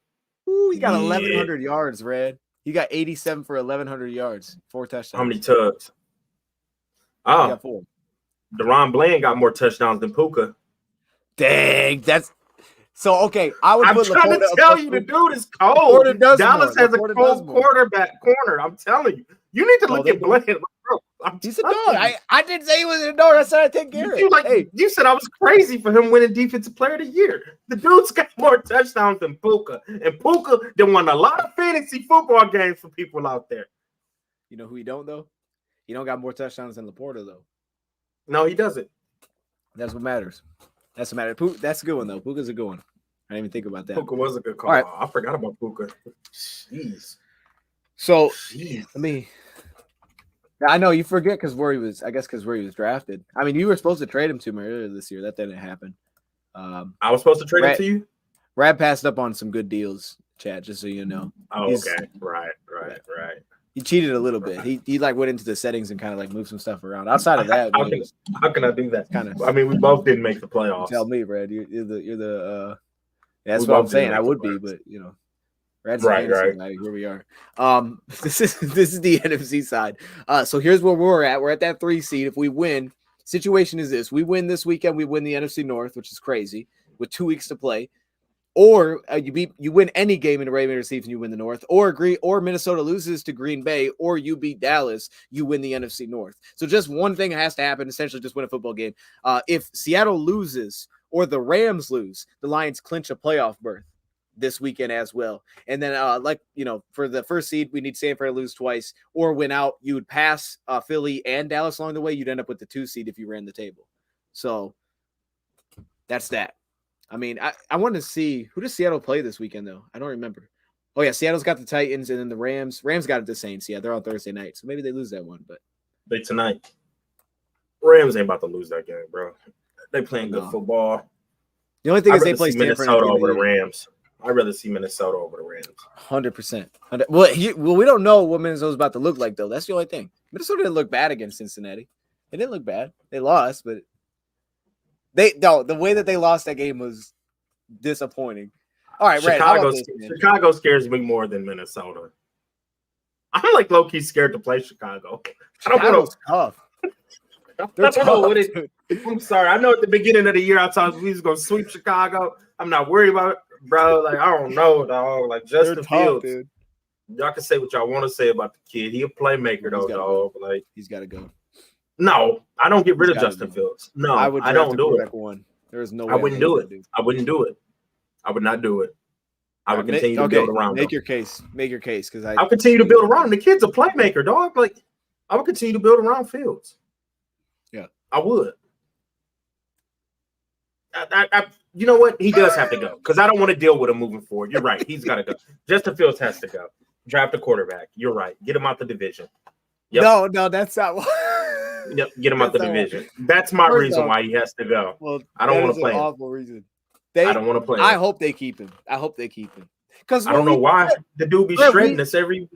Ooh, he got 1,100 yards, Red. He got 87 for 1,100 yards, 4 touchdowns. How many tugs? Oh, got 4. DeRon Bland got more touchdowns than Puka. Dang, that's so okay. I'm trying to tell you, the dude is cold. Dallas has a cold quarterback corner. I'm telling you, you need to look at Bland. He's a dog. I didn't say he was a dog. I said I take care of it. You said I was crazy for him winning Defensive Player of the Year. The dude's got more touchdowns than Puka, and Puka done won a lot of fantasy football games for people out there. You know who he don't though? He don't got more touchdowns than Laporta though. No, he doesn't. That's what matters. That's what matters. That's a good one though. Puka's a good one. I didn't even think about that. Puka was a good call. Right. I forgot about Puka. Jeez. So I know you forget because where he was drafted. I mean, you were supposed to trade him to me earlier this year. That didn't happen. I was supposed to trade him to you? Brad passed up on some good deals, Chad, just so you know. Oh, okay. Right. He cheated a little bit. He like went into the settings and kind of like moved some stuff around. Outside of that, how can I do that? I mean, we both didn't make the playoffs. Tell me, Brad. You're the that's what I'm saying. I would be, but you know. Brad's right. Here we are. This is the NFC side. So here's where we're at. We're at that 3 seed. If we win, situation is this: we win this weekend, we win the NFC North, which is crazy, with 2 weeks to play. Or you win any game in the regular season, you win the North. Or Minnesota loses to Green Bay, or you beat Dallas, you win the NFC North. So just one thing has to happen: essentially, just win a football game. If Seattle loses or the Rams lose, the Lions clinch a playoff berth this weekend as well. And then for the first seed, we need San Fran to lose twice or win out. You would pass Philly and Dallas along the way. You'd end up with the 2 seed if you ran the table. So that's that. I mean, I want to see who does Seattle play this weekend though. I don't remember. Oh yeah, Seattle's got the Titans and then the Rams. Rams got it the Saints. Yeah, they're on Thursday night, so maybe they lose that one. But they tonight. Rams ain't about to lose that game, bro. They playing good football. The only thing is they play Minnesota over the Rams. I'd rather see Minnesota over the Rams. 100%. Well, we don't know what Minnesota's about to look like, though. That's the only thing. Minnesota didn't look bad against Cincinnati. They didn't look bad. They lost, but the way that they lost that game was disappointing. All right, Chicago scares me more than Minnesota. I'm like low-key scared to play Chicago. Chicago's tough. I don't know what it. I'm sorry. I know at the beginning of the year I thought we was gonna sweep Chicago. I'm not worried about it, bro. Like, I don't know, dog. Like, Justin Fields. Dude. Y'all can say what y'all want to say about the kid. He a playmaker, though, dog. Like, he's got to go. No, I don't get rid of Justin Fields. No, I don't do it. There's no way I wouldn't do it. I wouldn't do it. I would not do it. I would continue to build around him. Make your case. Make your case, because I'll continue to build around him. The kid's a playmaker, dog. Like, I would continue to build around Fields. Yeah, I would. You know what? He does have to go because I don't want to deal with him moving forward. You're right. He's got to go. Justin Fields has to go. Draft a quarterback. You're right. Get him out the division. Yep. No, that's not. Yep, get him out the division. That's my reason why he has to go. Well, I don't want to play him. Awful reason. I don't want to play him. I hope they keep him. Because I don't know why the dude be shredding us every.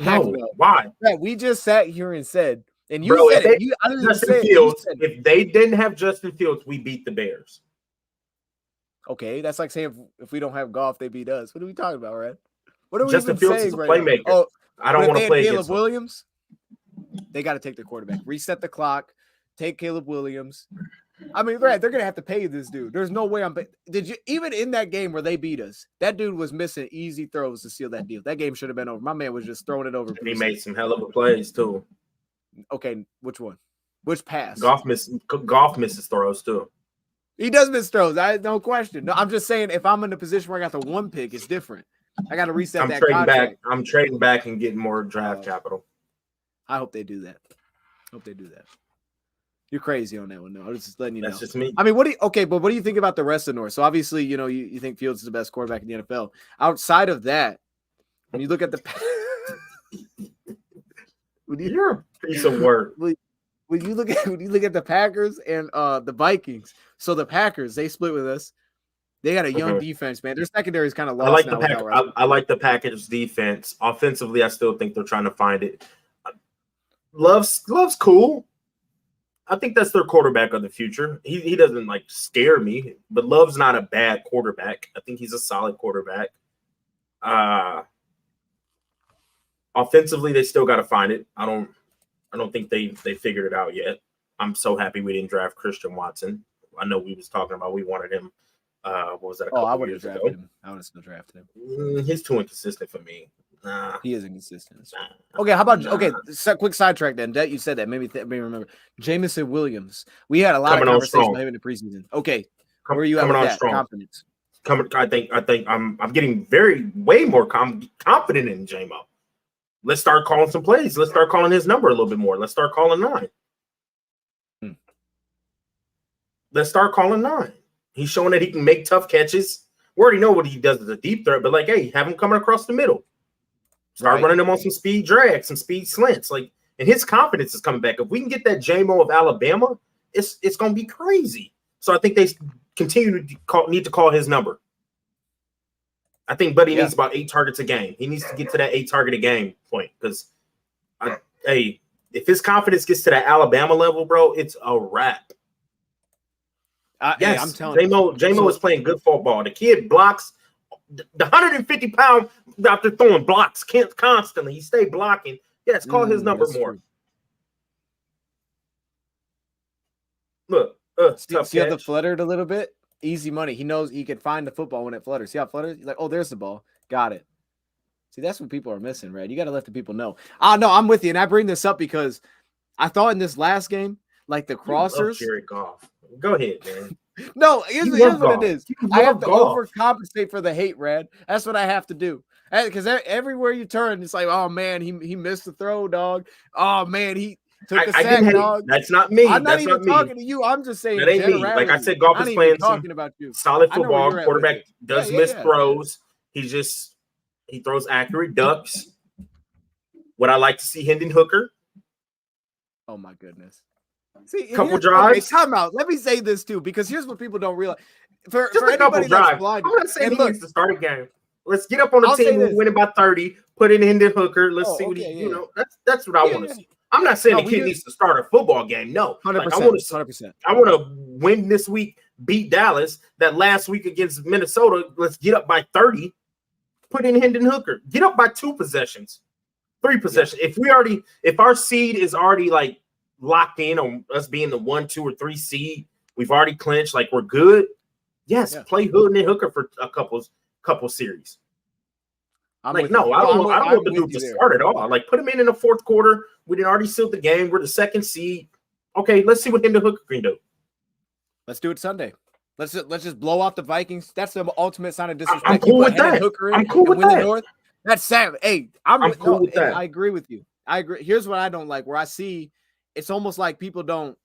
No, why? We just sat here and said, and you said it. Justin Fields. If they didn't have Justin Fields, we beat the Bears. Okay, that's like saying if we don't have Goff, they beat us. What are we talking about, right? What are we Justin even Fields saying is a playmaker. Oh, I don't want to play Caleb Williams. They got to take their quarterback. Reset the clock. Take Caleb Williams. I mean, right? They're gonna have to pay this dude. There's no way Did you even in that game where they beat us? That dude was missing easy throws to seal that deal. That game should have been over. My man was just throwing it over. And he made some hell of a plays too. Okay, which one? Which pass? Goff misses throws too. He does miss throws. No question. No, I'm just saying if I'm in a position where I got the 1 pick, it's different. I got to reset I'm that trading contract. back. I'm trading back and getting more draft capital. I hope they do that. You're crazy on that one, though. I'm just letting you know. That's just me. I mean, but what do you think about the rest of North? So obviously, you think Fields is the best quarterback in the NFL. Outside of that, when you look at the you're a piece of work. When you look at the Packers and the Vikings, so the Packers, they split with us. They got a young defense, man. Their secondary is kind of lost now. I like the Packers defense. Offensively, I still think they're trying to find it. Love's cool. I think that's their quarterback of the future. He doesn't scare me, but Love's not a bad quarterback. I think he's a solid quarterback. Offensively, they still got to find it. I don't think they figured it out yet. I'm so happy we didn't draft Christian Watson. I know we was talking about we wanted him. What was that? I would have drafted him. I would have still drafted him. He's too inconsistent for me. He is inconsistent. Okay, how about quick sidetrack then? That you said that made me remember Jameson Williams. We had a lot of conversation about him in the preseason. Okay, where are you at with that confidence? I think I'm getting way more confident in JMO. Let's start calling some plays. Let's start calling his number a little bit more. Let's start calling 9. Let's start calling 9. He's showing that he can make tough catches. We already know what he does as a deep threat, but hey, have him coming across the middle. Start running him on some speed drags, some speed slants. And his confidence is coming back. If we can get that JMO of Alabama, it's going to be crazy. So I think they continue to need to call his number. I think Buddy needs about 8 targets a game. He needs to get to that 8 target a game point because, if his confidence gets to that Alabama level, bro, it's a wrap. I'm telling you. JMO is playing good football. The kid blocks the 150-pound out there throwing blocks constantly. He stay blocking. Yes, call his number more. True. Look, see how the fluttered a little bit? Easy money. He knows he can find the football when it flutters. See how it flutters? He's like, oh, there's the ball. Got it. See, that's what people are missing, right? You got to let the people know. No, I'm with you. And I bring this up because I thought in this last game, the crossers. Jared Goff. Go ahead, man. No, here's what it is. I have to overcompensate for the hate, Rad. That's what I have to do. Because everywhere you turn, it's like, oh, man, he missed the throw, dog. Oh, man, he took a sack, dog. That's not me. I'm not even talking to you. I'm just saying that ain't me. Like I said, Goff is playing talking about you. Solid football. Quarterback does miss throws. He throws accurate ducks. Would I like to see Hendon Hooker? Oh, my goodness. See, couple drives. Okay, time out. Let me say this too, because here's what people don't realize. For a couple drives. I'm not saying he needs to start a game. Let's get up on the team and win it by 30. Put in Hendon Hooker. Let's see what That's what I want to see. I'm not saying the kid needs to start a football game. No, 100%. 100%. I want to win this week, beat Dallas. That last week against Minnesota, let's get up by 30. Put in Hendon Hooker. Get up by 2 possessions, 3 possessions. If our seed is already locked in on us being the 1, 2, or 3 seed, we've already clinched. We're good. Yes, play Hendon Hooker for a couple series. I don't want the dude to start at all. Put him in the 4th quarter. We didn't already seal the game. We're the 2nd seed. Okay, let's see what Hendon Hooker can do. Let's do it Sunday. Let's just blow out the Vikings. That's the ultimate sign of disrespect. I'm cool with that. I'm cool with that. North. That's sad. Hey, I'm cool with that. I agree with you. I agree. Here's what I don't like. Where I see, it's almost like people don't.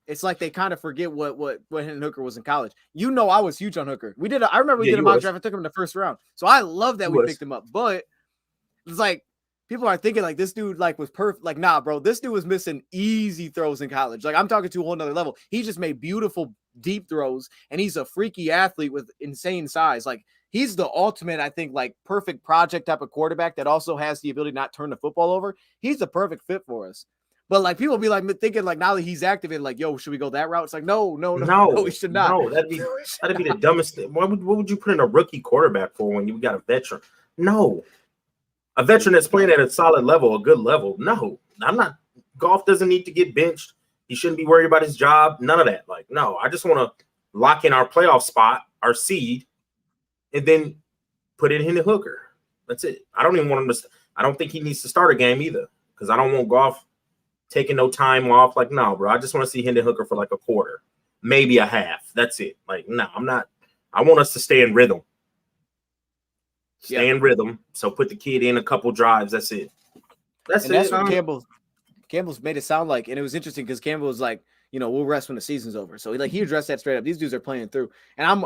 It's like they kind of forget what Hendon Hooker was in college. I was huge on Hooker. I remember we did a mock draft. I took him in the 1st round. So I love that we picked him up. But it's people are thinking this dude was perfect. Nah, bro, this dude was missing easy throws in college. I'm talking to a whole nother level. He just made beautiful deep throws, and he's a freaky athlete with insane size. He's the ultimate, I think, perfect project type of quarterback that also has the ability to not turn the football over. He's the perfect fit for us. But people be thinking now that he's activated, yo, should we go that route? It's no, we should not. No, that'd be the dumbest thing. What would you put in a rookie quarterback for when you got a veteran? No, a veteran that's playing at a solid level, a good level. No, I'm not. Goff doesn't need to get benched. He shouldn't be worried about his job. None of that. No, I just want to lock in our playoff spot, our seed, and then put it in the Hooker. That's it. I don't even want him to. I don't think he needs to start a game either because I don't want Goff taking no time off. No, bro. I just want to see Hendon Hooker for a quarter, maybe a half. That's it. No, I'm not. I want us to stay in rhythm. Stay in rhythm. So put the kid in a couple drives. That's it. That's what Campbell's made it sound like. And it was interesting because Campbell was like, we'll rest when the season's over. So he addressed that straight up. These dudes are playing through. And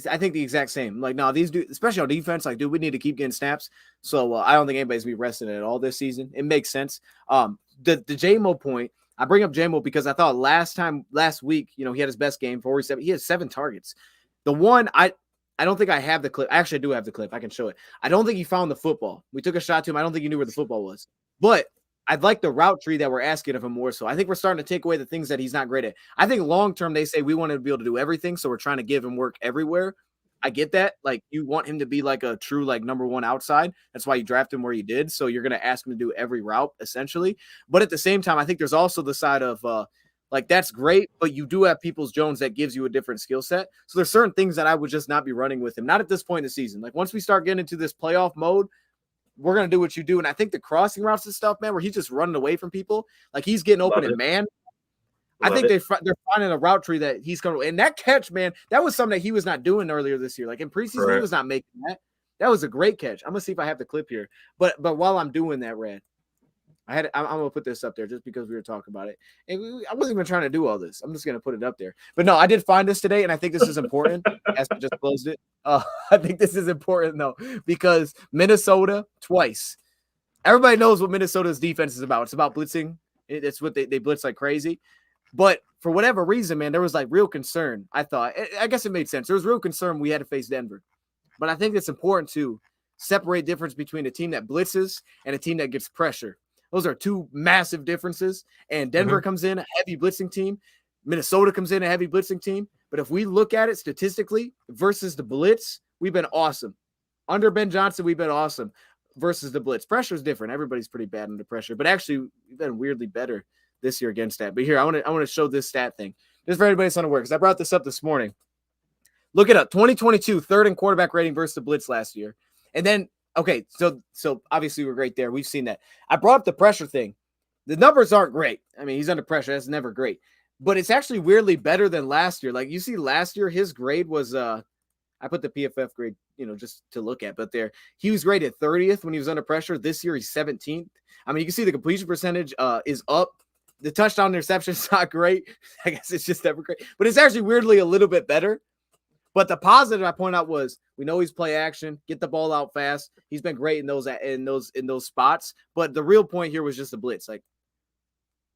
I think the exact same. Like, no, these dudes, especially on defense, like, dude, we need to keep getting snaps. So I don't think anybody's going to be resting at all this season. It makes sense. The J-Mo point, I bring up J-Mo because I thought last week, he had his best game, 47. He had 7 targets. The one, I don't think I have the clip. Actually, I do have the clip. I can show it. I don't think he found the football. We took a shot to him. I don't think he knew where the football was. But I'd like the route tree that we're asking of him more so. I think we're starting to take away the things that he's not great at. I think long-term they say we want to be able to do everything, so we're trying to give him work everywhere. I get that. Like, you want him to be like a true, like, number one outside. That's why you draft him where you did. So you're going to ask him to do every route, essentially. But at the same time, I think there's also the side of, that's great, but you do have Peoples-Jones that gives you a different skill set. So there's certain things that I would just not be running with him. Not at this point in the season. Like, once we start getting into this playoff mode, we're going to do what you do. And I think the crossing routes and stuff, man, where he's just running away from people, like he's getting open and man. I think they're finding a route tree that he's going to, and that catch, man, that was something that he was not doing earlier this year. Like in preseason, he was not making that. That was a great catch. I'm going to see if I have the clip here. But while I'm doing that, Rad, I'm going to put this up there just because we were talking about it. And I wasn't even trying to do all this. I'm just going to put it up there. But no, I did find this today, and I think this is important as we just closed it. I think this is important, though, because Minnesota twice. Everybody knows what Minnesota's defense is about. It's about blitzing. It's what they blitz like crazy. But for whatever reason, man, there was like real concern. I thought, I guess it made sense. There was real concern we had to face Denver. But I think it's important to separate difference between a team that blitzes and a team that gets pressure. Those are two massive differences. And Denver comes in a heavy blitzing team. Minnesota comes in a heavy blitzing team. But if we look at it statistically versus the blitz, we've been awesome. Under Ben Johnson, we've been awesome versus the blitz. Pressure is different. Everybody's pretty bad under pressure. But actually, we've been weirdly better this year against that. But here, I want to show this stat thing. Just for everybody that's unaware, because I brought this up this morning. Look it up. 2022, third in quarterback rating versus the blitz last year. And then, okay, so obviously we're great there. We've seen that. I brought up the pressure thing. The numbers aren't great. I mean, he's under pressure. That's never great. But it's actually weirdly better than last year. Like, you see last year, his grade was I put the PFF grade, just to look at. But there, he was graded 30th when he was under pressure. This year, he's 17th. I mean, you can see the completion percentage is up. The touchdown interception is not great. I guess it's just never great. But it's actually weirdly a little bit better. But the positive I point out was we know he's play action, get the ball out fast. He's been great in those spots. But the real point here was just the blitz. Like,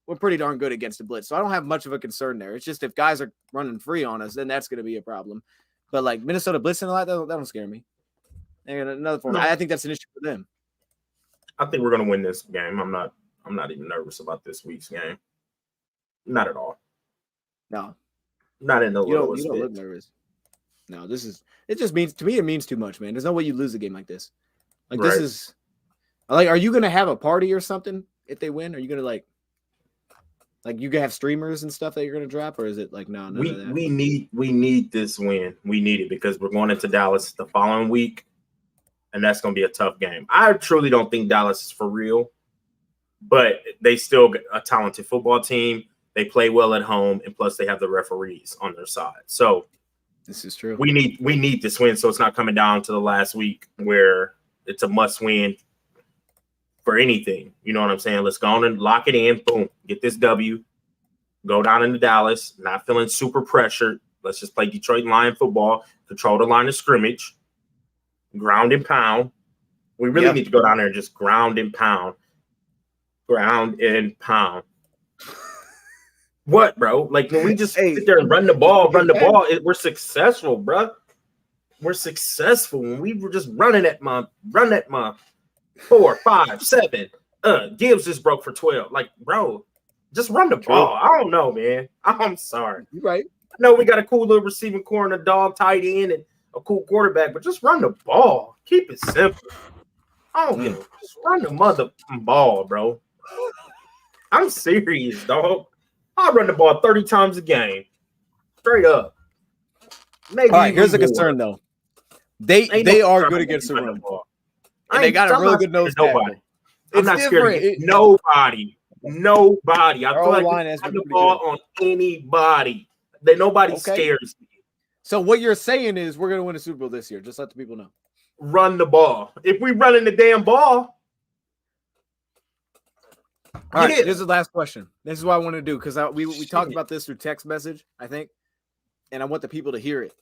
we're pretty darn good against the blitz. So I don't have much of a concern there. It's just if guys are running free on us, then that's going to be a problem. But like Minnesota blitzing a lot, that don't scare me. And another form, I think that's an issue for them. I think we're going to win this game. I'm not even nervous about this week's game. Not at all. No. Not in the littlest bit. You don't look nervous. No, it just means, to me, it means too much, man. There's no way you lose a game like this. Like, This is, like, are you going to have a party or something if they win? Are you going to, like you can have streamers and stuff that you're going to drop? Or is it like, no, we need this win. We need it because we're going into Dallas the following week, and that's going to be a tough game. I truly don't think Dallas is for real, but they still get a talented football team. They play well at home, and plus they have the referees on their side. So this is true. We need this win, so it's not coming down to the last week where it's a must win for anything. You know what I'm saying? Let's go on and lock it in. Boom, get this W. Go down into Dallas, not feeling super pressured. Let's just play Detroit Lion football, control the line of scrimmage, ground and pound. We really need to go down there and just ground and pound. Ground and pound. What, bro? Like, when we just sit there and run the ball, we're successful, bro. We're successful when we were just run that month. 4, 5, 7. Gibbs just broke for 12. Like, bro, just run the ball. I don't know, man. I'm sorry. You're right. I know we got a cool little receiving core and a dog tight end and a cool quarterback, but just run the ball. Keep it simple. Just run the mother ball, bro. I'm serious, dog. I'll run the ball 30 times a game. Straight up. Maybe. All right, here's the concern, though. They are good against the run. And they got a really good nose tackle. I'm not scared of nobody. Nobody. I feel like we run the ball on anybody. Nobody scares me. So what you're saying is we're going to win a Super Bowl this year. Just let the people know. run the ball. If we running the damn ball. All right, here's the last question. This is what I want to do because we talked about this through text message, I think, and I want the people to hear it.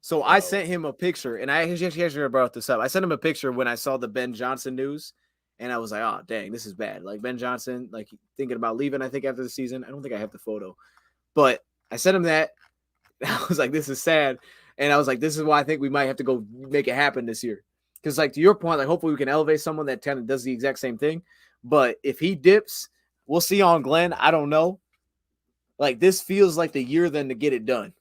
So I sent him a picture, and I actually brought this up. I sent him a picture when I saw the Ben Johnson news, and I was like, oh, dang, this is bad. Like Ben Johnson, like thinking about leaving, I think, after the season. I don't think I have the photo, but I sent him that. I was like, this is sad. And I was like, this is why I think we might have to go make it happen this year. Because, like, to your point, like, hopefully we can elevate someone that kind of does the exact same thing. But if he dips, we'll see on Glenn. I don't know. Like, this feels like the year then to get it done.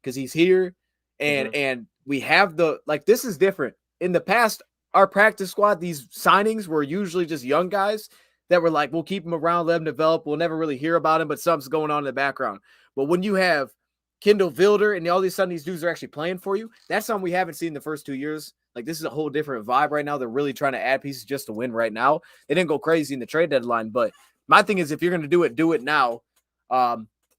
Because he's here. And we have this is different. In the past, our practice squad, these signings were usually just young guys that were like, we'll keep them around, let them develop. We'll never really hear about him, but something's going on in the background. But when you have Kendall Vilder and all of a sudden these dudes are actually playing for you, that's something we haven't seen the first 2 years. Like, this is a whole different vibe right now. They're really trying to add pieces just to win right now. They didn't go crazy in the trade deadline, but my thing is, if you're going to do it now.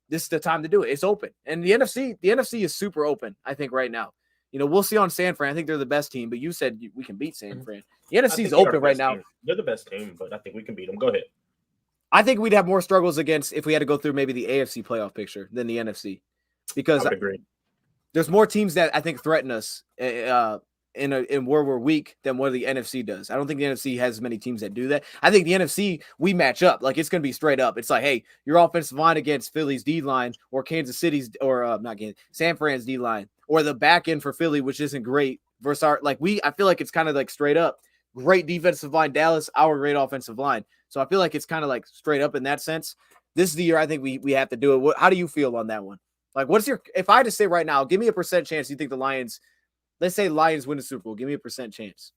This is the time to do it. It's open. And the NFC is super open, I think, right now. You know, we'll see on San Fran. I think they're the best team, but you said we can beat San Fran. The NFC is open right now. They're the best team, but I think we can beat them. Go ahead. I think we'd have more struggles against if we had to go through maybe the AFC playoff picture than the NFC. Because I would agree. There's more teams that I think threaten us in where we're weak than what the NFC does. I don't think the NFC has as many teams that do that. I think the NFC, we match up. Like, it's going to be straight up. It's like, hey, your offensive line against Philly's D-line or Kansas City's or San Fran's D-line or the back end for Philly, which isn't great versus I feel like it's kind of like straight up. Great defensive line, Dallas, our great offensive line. So I feel like it's kind of like straight up in that sense. This is the year I think we have to do it. How do you feel on that one? Like, if I had to say right now, give me a % chance you think the Lions, let's say Lions win the Super Bowl. Give me a % chance.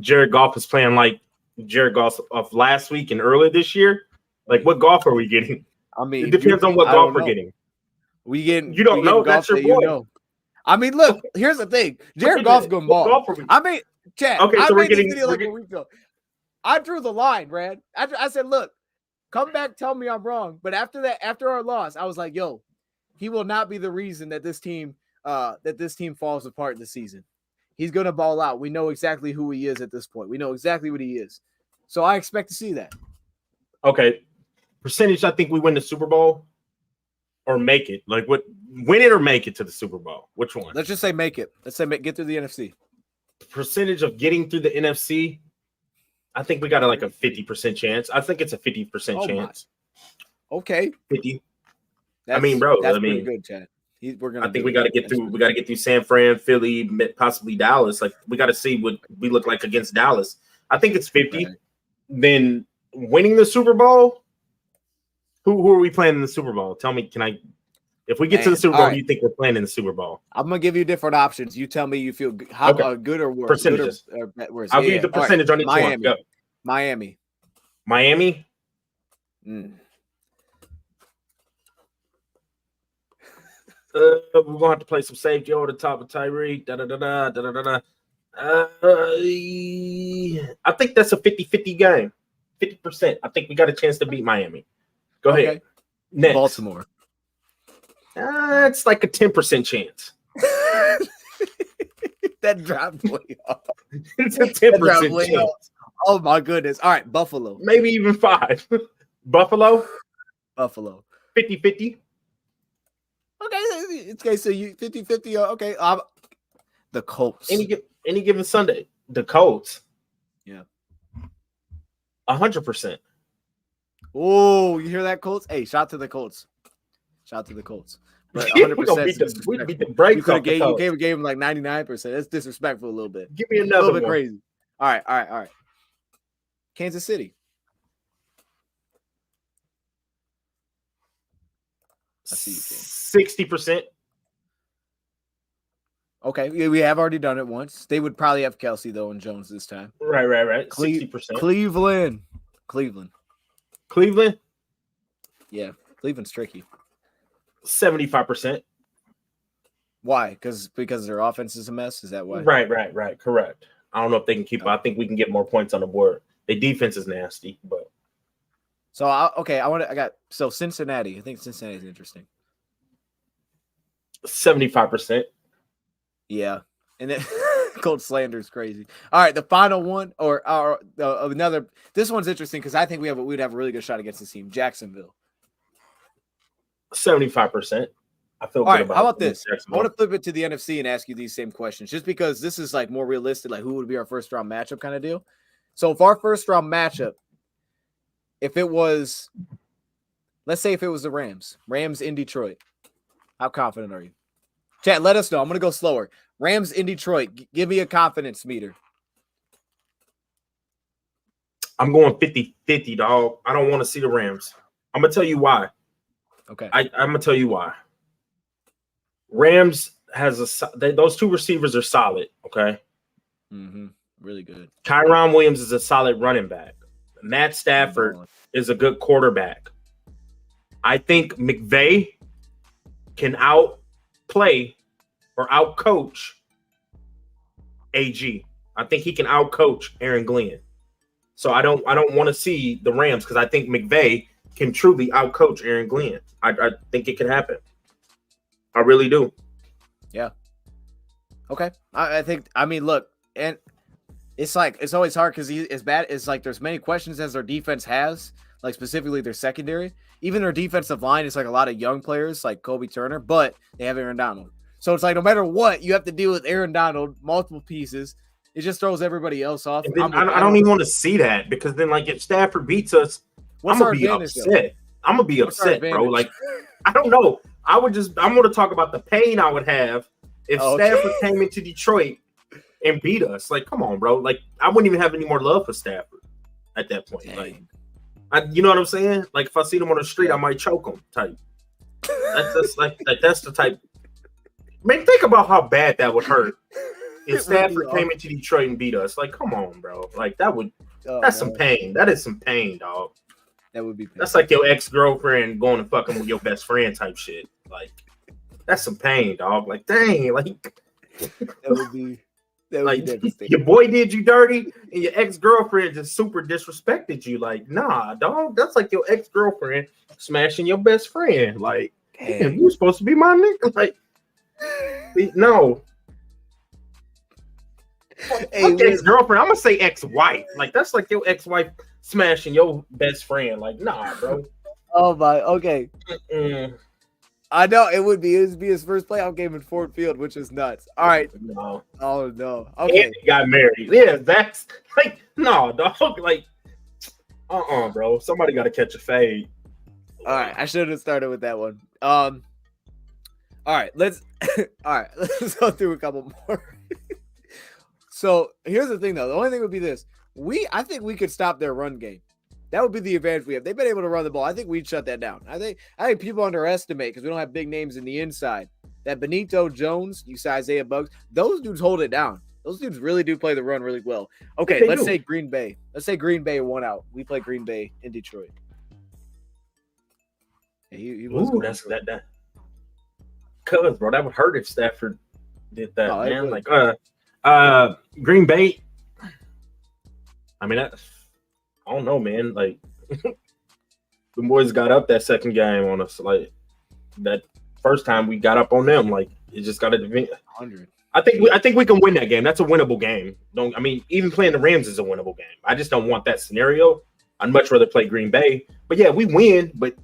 Jared Goff is playing like Jared Goff of last week and earlier this year. Like, what Goff are we getting? I mean, it depends on what Goff we're getting. You don't know. That's your boy. You know. I mean, look, here's the thing. Jared Goff's going to ball. I mean, Chad, okay, so we're getting like a week ago. I drew the line, Brad. I said, look, come back, tell me I'm wrong. But after our loss, I was like, yo, he will not be the reason that this team falls apart in the season. He's going to ball out. We know exactly who he is at this point. We know exactly what he is. So I expect to see that. Okay. Percentage, I think we win the Super Bowl or make it. Like, what, win it or make it to the Super Bowl? Which one? Let's just say make it. Let's say get through the NFC. Percentage of getting through the NFC, I think we got a 50% chance. I think it's a 50% chance. Okay. 50. I mean, bro, that's pretty good, Chad. I think we got to get through. We got to get through San Fran, Philly, possibly Dallas. Like, we got to see what we look like against Dallas. I think it's 50. Right. Then winning the Super Bowl. Who are we playing in the Super Bowl? Tell me, if we get to the Super Bowl, right, you think we're playing in the Super Bowl? I'm gonna give you different options. You tell me you feel good or worse. Percentages. Good or worse. I'll give you the percentage on each one. Go. Miami. We're gonna have to play some safety over the top of Tyreek. I think that's a 50-50 game. 50%. I think we got a chance to beat Miami. Go ahead. Next. Baltimore. It's like a 10% chance. That dropped way off. It's a 10% chance. Oh my goodness. All right, Buffalo. Maybe even 5. Buffalo. 50-50. Okay, so you 50-50. Okay. The Colts. Any given Sunday. The Colts. Yeah. 100%. Oh, you hear that, Colts? Hey, shout to the Colts. But 100%. We beat the brakes off the Colts. You gave him like 99%. That's disrespectful a little bit. Give me another a little bit crazy. All right. Kansas City. I see you, King. 60%. Okay, we have already done it once. They would probably have Kelsey, though, and Jones this time. Right. 60%. Cleveland. Yeah, Cleveland's tricky. 75%. Why? Because their offense is a mess? Is that why? Right. Correct. I don't know if they can keep I think we can get more points on the board. Their defense is nasty, but So I got Cincinnati. I think Cincinnati is interesting. 75%. Yeah, and then Colt slander is crazy. All right, the final one, or another. This one's interesting because I think we'd have a really good shot against this team, Jacksonville. 75%. I feel All good right, about. how about this? I want to flip it to the NFC and ask you these same questions, just because this is like more realistic, like who would be our first round matchup kind of deal. So if our first round matchup, if it was, let's say if it was the Rams in Detroit, how confident are you? Chat, let us know. I'm going to go slower. Rams in Detroit. Give me a confidence meter. I'm going 50-50, dog. I don't want to see the Rams. I'm going to tell you why. Okay. I'm going to tell you why. Rams those two receivers are solid, okay? Mm-hmm. Really good. Tyron Williams is a solid running back. Matt Stafford is a good quarterback. I think McVay can outplay or outcoach AG. I think he can outcoach Aaron Glenn. So I don't want to see the Rams because I think McVay can truly outcoach Aaron Glenn. I think it can happen. I really do. Yeah. Okay. I mean, look, and it's like it's always hard because as bad as like there's many questions as their defense has, like specifically their secondary. Even their defensive line is like a lot of young players like Kobe Turner, but they have Aaron Donald. So it's like no matter what, you have to deal with Aaron Donald, multiple pieces. It just throws everybody else off. I don't even want to see that because then, like, if Stafford beats us, I'm gonna be upset. I'm gonna be upset, bro. Like, I don't know. I'm going to talk about the pain I would have if Stafford came into Detroit and beat us. Like, come on, bro. Like, I wouldn't even have any more love for Stafford at that point. Dang. Like, you know what I'm saying? Like, if I see him on the street, I might choke him. Type. That's just like that's the type. Man, think about how bad that would hurt if Stafford came into Detroit and beat us. Like, come on, bro. Like, that would. That's some pain. That is some pain, dog. That would be pain. That's like your ex-girlfriend going to fucking with your best friend type shit. Like, that's some pain, dog. Like, dang, like that would be devastating. Your boy did you dirty, and your ex-girlfriend just super disrespected you. Like, nah, dog. That's like your ex-girlfriend smashing your best friend. Like, damn, you were supposed to be my nigga. Like, no. Hey, ex-girlfriend. I'm gonna say ex-wife. Like, that's like your ex-wife smashing your best friend. Like, nah, bro. Oh my. Okay. Mm-mm. I know it would be his first playoff game in Ford Field, which is nuts. All right. No. Oh no. Okay. And he got married. Yeah, that's like no, dog. Like, bro. Somebody got to catch a fade. All right. I should have started with that one. All right. Let's go through a couple more. So here's the thing, though. The only thing would be this: I think we could stop their run game. That would be the advantage we have. They've been able to run the ball. I think we'd shut that down. I think people underestimate because we don't have big names in the inside. That Benito Jones, you see Isaiah Bugs, those dudes hold it down. Those dudes really do play the run really well. Okay, let's say Green Bay. Let's say Green Bay won out. We play Green Bay in Detroit. He was that's that. Cause, bro, that would hurt if Stafford did that, man. Like, Green Bay. I mean, I don't know, man. Like, the boys got up that second game on us. Like, that first time we got up on them. Like, it just got to 100. I think we can win that game. That's a winnable game. Even playing the Rams is a winnable game. I just don't want that scenario. I'd much rather play Green Bay. But yeah, we win. But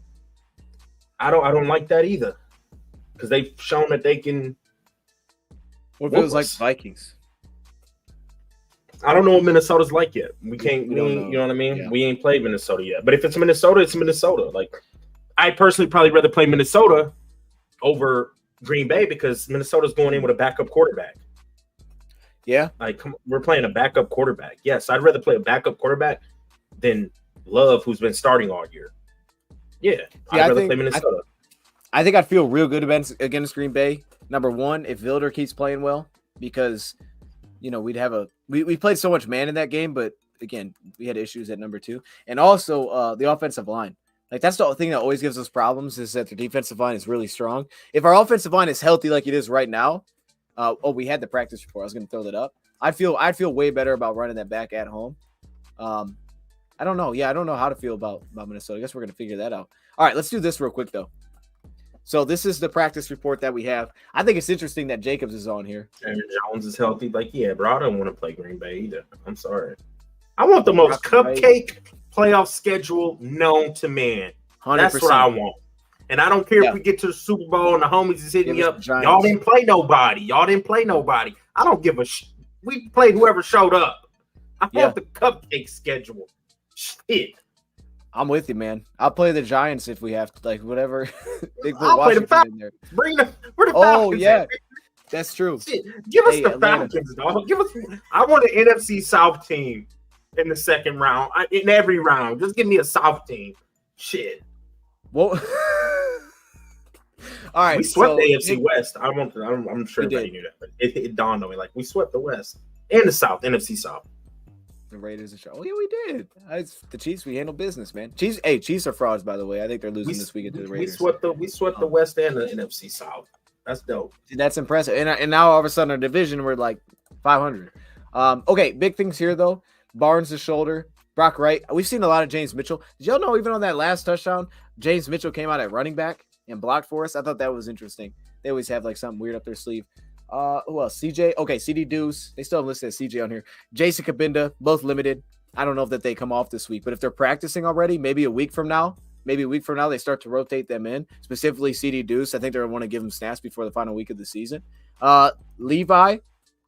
I don't like that either because they've shown that they can. What if it was like Vikings? I don't know what Minnesota's like yet. We ain't, you know what I mean? Yeah. We ain't played Minnesota yet. But if it's Minnesota, it's Minnesota. Like, I personally probably rather play Minnesota over Green Bay because Minnesota's going in with a backup quarterback. Yeah. Like, we're playing a backup quarterback. Yes, I'd rather play a backup quarterback than Love, who's been starting all year. Yeah, I'd rather play Minnesota. I think I'd feel real good against Green Bay. Number one, if Vilder keeps playing well, because – we'd have we played so much man in that game, but again, we had issues at number two. And also the offensive line. Like, that's the thing that always gives us problems is that the defensive line is really strong. If our offensive line is healthy like it is right now, we had the practice report. I was going to throw that up. I'd feel way better about running that back at home. I don't know. Yeah, I don't know how to feel about Minnesota. I guess we're gonna figure that out. All right, let's do this real quick though. So this is the practice report that we have. I think it's interesting that Jacobs is on here. Aaron Jones is healthy. Like, yeah, bro, I don't want to play Green Bay either. I'm sorry. I want the most cupcake playoff schedule known to man. 100%. That's what I want. And I don't care if we get to the Super Bowl and the homies is hitting me up. Y'all didn't play nobody. I don't give a we played whoever showed up. I want the cupcake schedule. Shit. I'm with you, man. I'll play the Giants if we have to, like whatever. I'll play the Falcons. Bring the Falcons. Oh yeah, that's true. Shit. Give us the Falcons, dog. I want an NFC South team in the second round. In every round, just give me a South team. Shit. Well, all right. We swept the AFC West. I'm sure everybody knew that, but it dawned on me like we swept the West and the South, NFC South. The Raiders are oh yeah, we did. The Chiefs, we handle business, man. Chiefs are frauds, by the way. I think they're losing this weekend to the Raiders. We swept the West and the NFC South. That's dope. That's impressive. And now all of a sudden our division we're like 500. Okay, big things here though. Barnes' shoulder, Brock Wright. We've seen a lot of James Mitchell. Did y'all know even on that last touchdown, James Mitchell came out at running back and blocked for us? I thought that was interesting. They always have like something weird up their sleeve. Who else? CJ. Okay, CD Deuce. They still have listed as CJ on here. Jason Kabinda, both limited. I don't know if they come off this week, but if they're practicing already, maybe a week from now, they start to rotate them in. Specifically, CD Deuce. I think they're going to want to give him snaps before the final week of the season. Levi,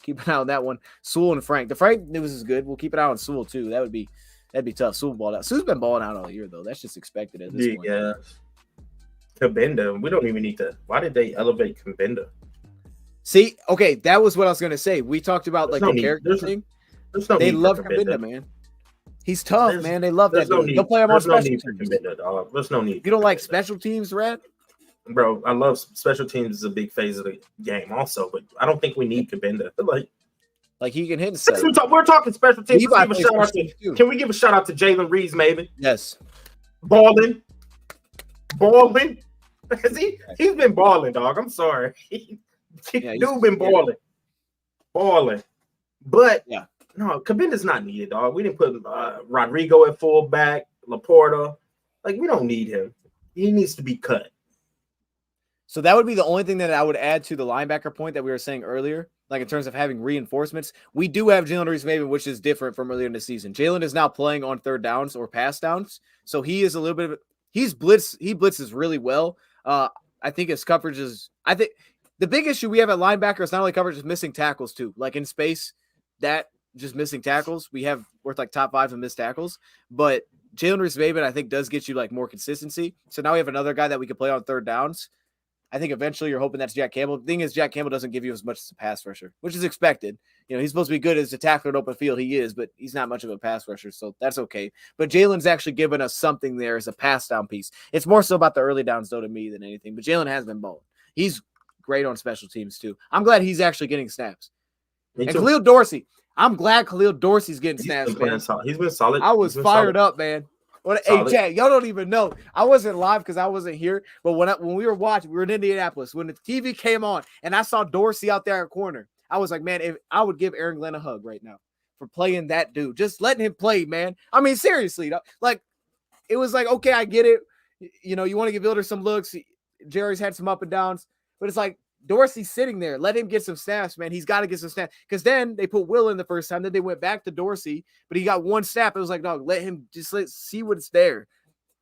keep an eye on that one. Sewell and Frank. The Frank news is good. We'll keep an eye on Sewell too. That'd be tough. Sewell balled out. Sewell's been balling out all year though. That's just expected at this point. Yeah. Kabinda. We don't even need to. Why did they elevate Kabinda? See, okay, that was what I was gonna say. We talked about the character thing. They love Kabinda, man. He's tough, man. They love that. They'll play him on special teams. There's no need. You don't like special teams, Red? Bro, I love special teams. Is a big phase of the game, also, but I don't think we need Kabinda. Like he can hit and set. We're talking special teams. Can we give a shout out to Jalen Reeves, maybe? Yes. Balling. He's been balling, dog. I'm sorry. Dude been balling. But no, Kabinda's not needed, dog. We didn't put Rodrigo at fullback, Laporta. Like, we don't need him. He needs to be cut. So that would be the only thing that I would add to the linebacker point that we were saying earlier. Like in terms of having reinforcements, we do have Jalen Reeves-Maybin, which is different from earlier in the season. Jalen is now playing on third downs or pass downs, so he is a little bit of he blitzes really well. I think his coverage is. I think the big issue we have at linebacker is not only coverage, it's missing tackles too. Like in space, that just missing tackles. We're like top 5 in missed tackles, but Jalen Reeves-Maybin I think does get you like more consistency. So now we have another guy that we can play on third downs. I think eventually you're hoping that's Jack Campbell. The thing is, Jack Campbell doesn't give you as much as a pass rusher, which is expected. You know, he's supposed to be good as a tackler in open field. He is, but he's not much of a pass rusher, so that's okay. But Jalen's actually given us something there as a pass down piece. It's more so about the early downs, though, to me than anything. But Jalen has been balling. He's great on special teams, too. I'm glad he's actually getting snaps. And Khalil Dorsey. I'm glad Khalil Dorsey's getting snaps, man. He's been solid. I was fired up, man. Hey, Chad, y'all don't even know. I wasn't live because I wasn't here. But when we were watching, we were in Indianapolis. When the TV came on and I saw Dorsey out there at corner, I was like, man, if I would give Aaron Glenn a hug right now for playing that dude. Just letting him play, man. I mean, seriously. Like, it was like, okay, I get it. You know, you want to give Builder some looks. Jerry's had some up and downs. But it's like, Dorsey's sitting there. Let him get some snaps, man. He's got to get some snaps. Because then they put Will in the first time. Then they went back to Dorsey. But he got one snap. It was like, no, let's see what's there.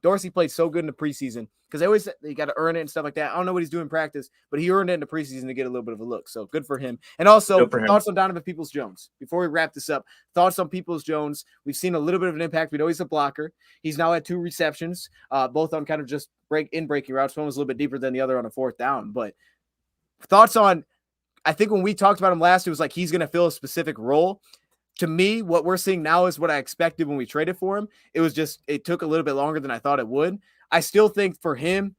Dorsey played so good in the preseason. Because they always say you got to earn it and stuff like that. I don't know what he's doing in practice. But he earned it in the preseason to get a little bit of a look. So good for him. And also, thoughts on Donovan Peoples-Jones. Before we wrap this up, thoughts on Peoples-Jones. We've seen a little bit of an impact. We know he's a blocker. He's now had 2 receptions, both on kind of just breaking routes. One was a little bit deeper than the other on a 4th down. But thoughts on, I think when we talked about him last, it was like he's going to fill a specific role. To me, what we're seeing now is what I expected when we traded for him. It took a little bit longer than I thought it would. I still think for him,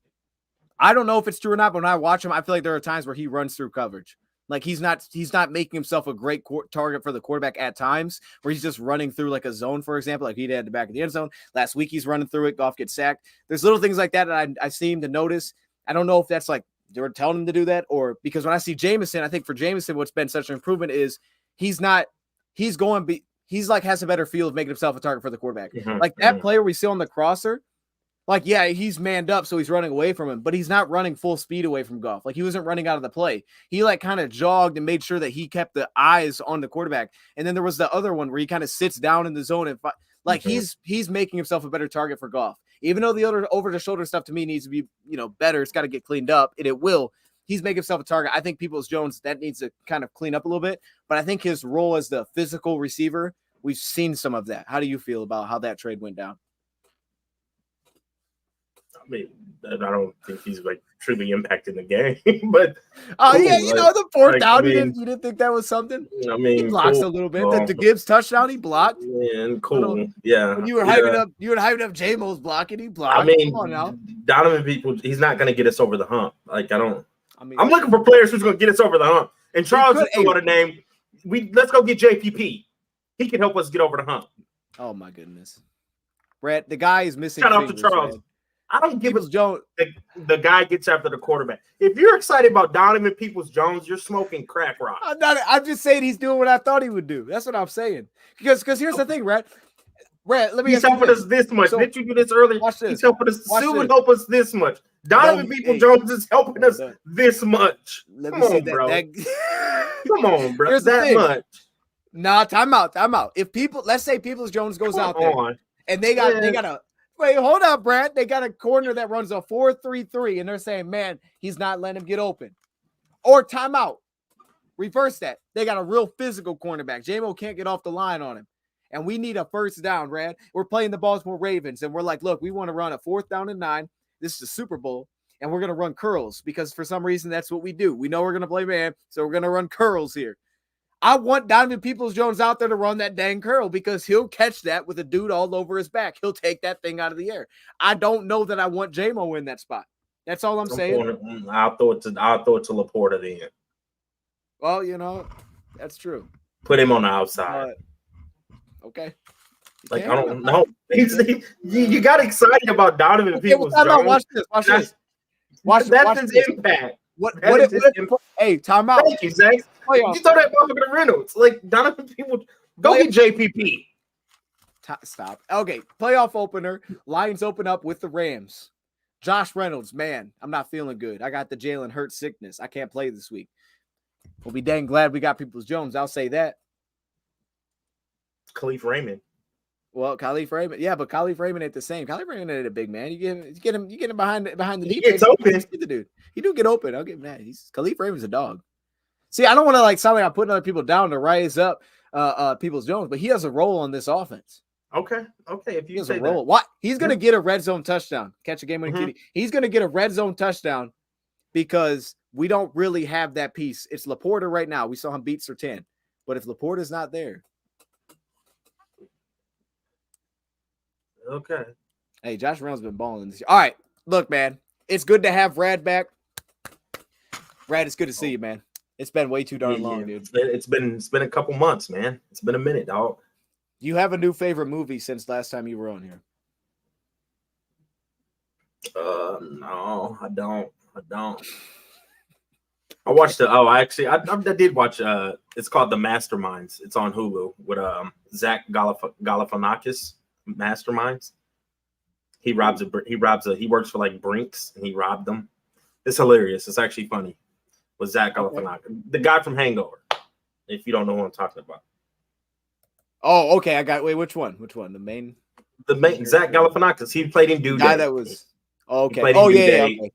I don't know if it's true or not, but when I watch him, I feel like there are times where he runs through coverage. Like he's not making himself a great target for the quarterback at times where he's just running through like a zone, for example, like he did at the back of the end zone. Last week, he's running through it. Goff gets sacked. There's little things like that I seem to notice. I don't know if that's like, they were telling him to do that, or because when I see Jameson, I think for Jameson, what's been such an improvement is he's going he's like has a better feel of making himself a target for the quarterback. Mhm, Like that player we see on the crosser, like, yeah, he's manned up, so he's running away from him, but he's not running full speed away from Goff. Like, he wasn't running out of the play. He, like, kind of jogged and made sure that he kept the eyes on the quarterback. And then there was the other one where he kind of sits down in the zone and, like, he's making himself a better target for Goff. Even though the other over-the-shoulder stuff to me needs to be, better, it's got to get cleaned up, and it will. He's making himself a target. I think Peoples-Jones, that needs to kind of clean up a little bit. But I think his role as the physical receiver, we've seen some of that. How do you feel about how that trade went down? I mean, I don't think he's like truly impacting the game, but cool. Yeah, the fourth down, you didn't think that was something? I mean, he blocks a little bit. The Gibbs touchdown, he blocked. And cool, yeah. When you were hyping up J-Mo's blocking, he blocked. I mean, come on now. Donovan Peoples, he's not going to get us over the hump. Like I'm looking for players who's going to get us over the hump. And Charles is what a name. Let's go get JPP. He can help us get over the hump. Oh my goodness, Brett, the guy is missing. Shout out to Charles. Man. I don't give a Jones. The guy gets after the quarterback. If you're excited about Donovan Peoples-Jones, you're smoking crack rock. I'm just saying he's doing what I thought he would do. That's what I'm saying. Because here's the thing, Brett, let me. He's helping us this much. So, didn't you do this earlier? Watch this. He's helping us. Sue would help us this much. Donovan Peoples-Jones is helping us this much. Come on, bro. Come on, bro. That much. Nah, time out. If let's say Peoples-Jones goes out there and they got a. Wait, hold up, Brad. They got a corner that runs a 4-3-3, and they're saying, man, he's not letting him get open. Or timeout. Reverse that. They got a real physical cornerback. J-Mo can't get off the line on him. And we need a first down, Brad. We're playing the Baltimore Ravens, and we're like, look, we want to run a 4th down and 9. This is the Super Bowl, and we're going to run curls because for some reason that's what we do. We know we're going to play man, so we're going to run curls here. I want Donovan Peoples-Jones out there to run that dang curl because he'll catch that with a dude all over his back. He'll take that thing out of the air. I don't know that I want J-Mo in that spot. That's all I'm saying. I'll throw it to Laporta then. Well, that's true. Put him on the outside. Okay. I don't know. You got excited about Donovan Peoples-Jones. Watch this. Watch his impact. Hey, time out. Thank you, Zach. You throw that motherfucker to Reynolds. Like, Donovan Peoples, go get JPP. Stop. Okay, playoff opener. Lions open up with the Rams. Josh Reynolds, man, I'm not feeling good. I got the Jalen Hurts sickness. I can't play this week. We'll be dang glad we got Peoples-Jones. I'll say that. Khalif Raymond. Well, Khalif Raymond, yeah, but Khalif Raymond ain't the same. Khalif Raymond ain't a big man. You get him behind the defense. He gets open. The dude. He do get open. I'll give him that. Khalif Raymond's a dog. See, I don't want to sound like I'm putting other people down to rise up Peoples-Jones, but he has a role on this offense. Okay. If you say a role, what he's gonna get a red zone touchdown, catch a game-winning TD. He's gonna get a red zone touchdown because we don't really have that piece. It's Laporta right now. We saw him beat Surtain, but if Laporta's not there. Okay. Hey, Josh Reynolds been balling this year. All right. Look, man. It's good to have Rad back. Rad, it's good to see you, man. It's been way too darn long, dude. It's been a couple months, man. It's been a minute, dog. Do you have a new favorite movie since last time you were on here? No, I don't. I watched I did watch it's called The Masterminds. It's on Hulu with Zach Galifianakis. Masterminds. He works for like Brinks and he robbed them. It's hilarious. It's actually funny. With Zach Galifianakis, the guy from Hangover. If you don't know who I'm talking about. Oh, okay. Which one? The main Zach Galifianakis. He played in Due Date. Guy that was okay. Oh yeah. Okay.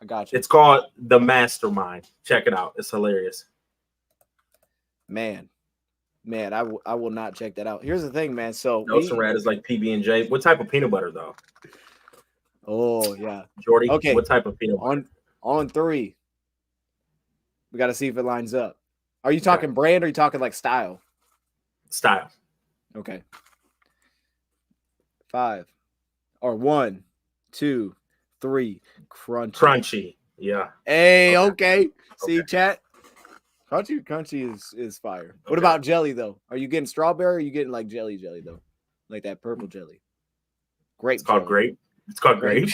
I got you. It's called The Mastermind. Check it out. It's hilarious. Man, I will not check that out. Here's the thing, man. So Rat is like PB&J. What type of peanut butter though? Oh yeah, Jordy. Okay. What type of peanut butter? On 3. We got to see if it lines up. Are you talking brand or are you talking like style? Style. Okay. 5 or 1, 2, 3. Crunchy. Yeah. Hey. Okay. See, chat. Crunchy is fire. Okay. What about jelly though? Are you getting strawberry or are you getting like jelly though? Like that purple jelly. Grape. It's called grape. It's called grape.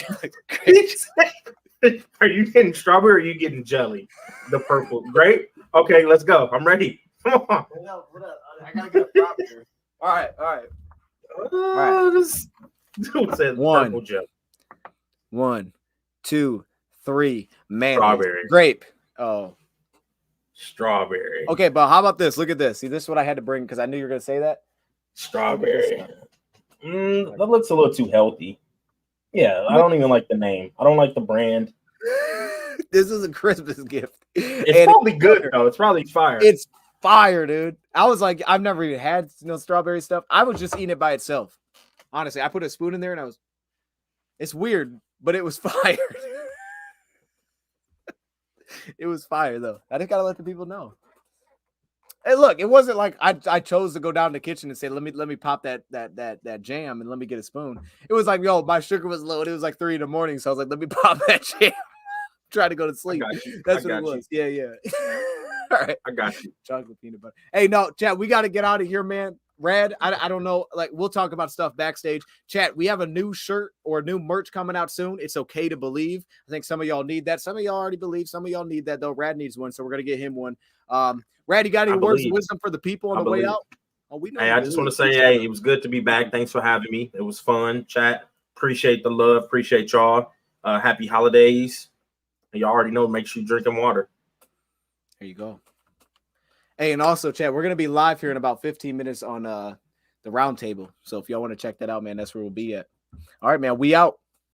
Are you getting strawberry or are you getting jelly? The purple grape? Okay, let's go. I'm ready. Come on. I gotta get a prop here. All right. This dude said One. purple gel. 1, 2, 3. Mayonnaise. Strawberry. Grape. Oh. Strawberry. Okay, but how about this? Look at this. See, this is what I had to bring because I knew you were gonna say that. Strawberry. That looks a little too healthy. Yeah, I don't even like the name. I don't like the brand. This is a Christmas gift. It's probably good though. It's probably fire. It's fire, dude. I was like, I've never even had strawberry stuff. I was just eating it by itself. Honestly, I put a spoon in there and it's weird, but it was fire. It was fire though. I just gotta let the people know. Hey, look, it wasn't like I chose to go down to the kitchen and say, let me pop that jam and let me get a spoon. It was like, yo, my sugar was low. And it was like 3 a.m. So I was like, let me pop that jam. Try to go to sleep. That's what it was. Yeah. All right. I got you. Chocolate peanut butter. Hey, no, chat, we got to get out of here, man. Rad, I don't know. Like, we'll talk about stuff backstage. Chat, we have a new shirt or new merch coming out soon. It's okay to believe. I think some of y'all need that. Some of y'all already believe. Some of y'all need that, though. Rad needs one, so we're going to get him one. Rad, you got any words of wisdom for the people on the way out? Oh, we know. Hey, I just want to say, hey, it was good to be back. Thanks for having me. It was fun, chat. Appreciate the love. Appreciate y'all. Happy holidays. And y'all already know, make sure you're drinking water. There you go. Hey, and also, chat, we're going to be live here in about 15 minutes on the round table. So if y'all want to check that out, man, that's where we'll be at. All right, man, we out.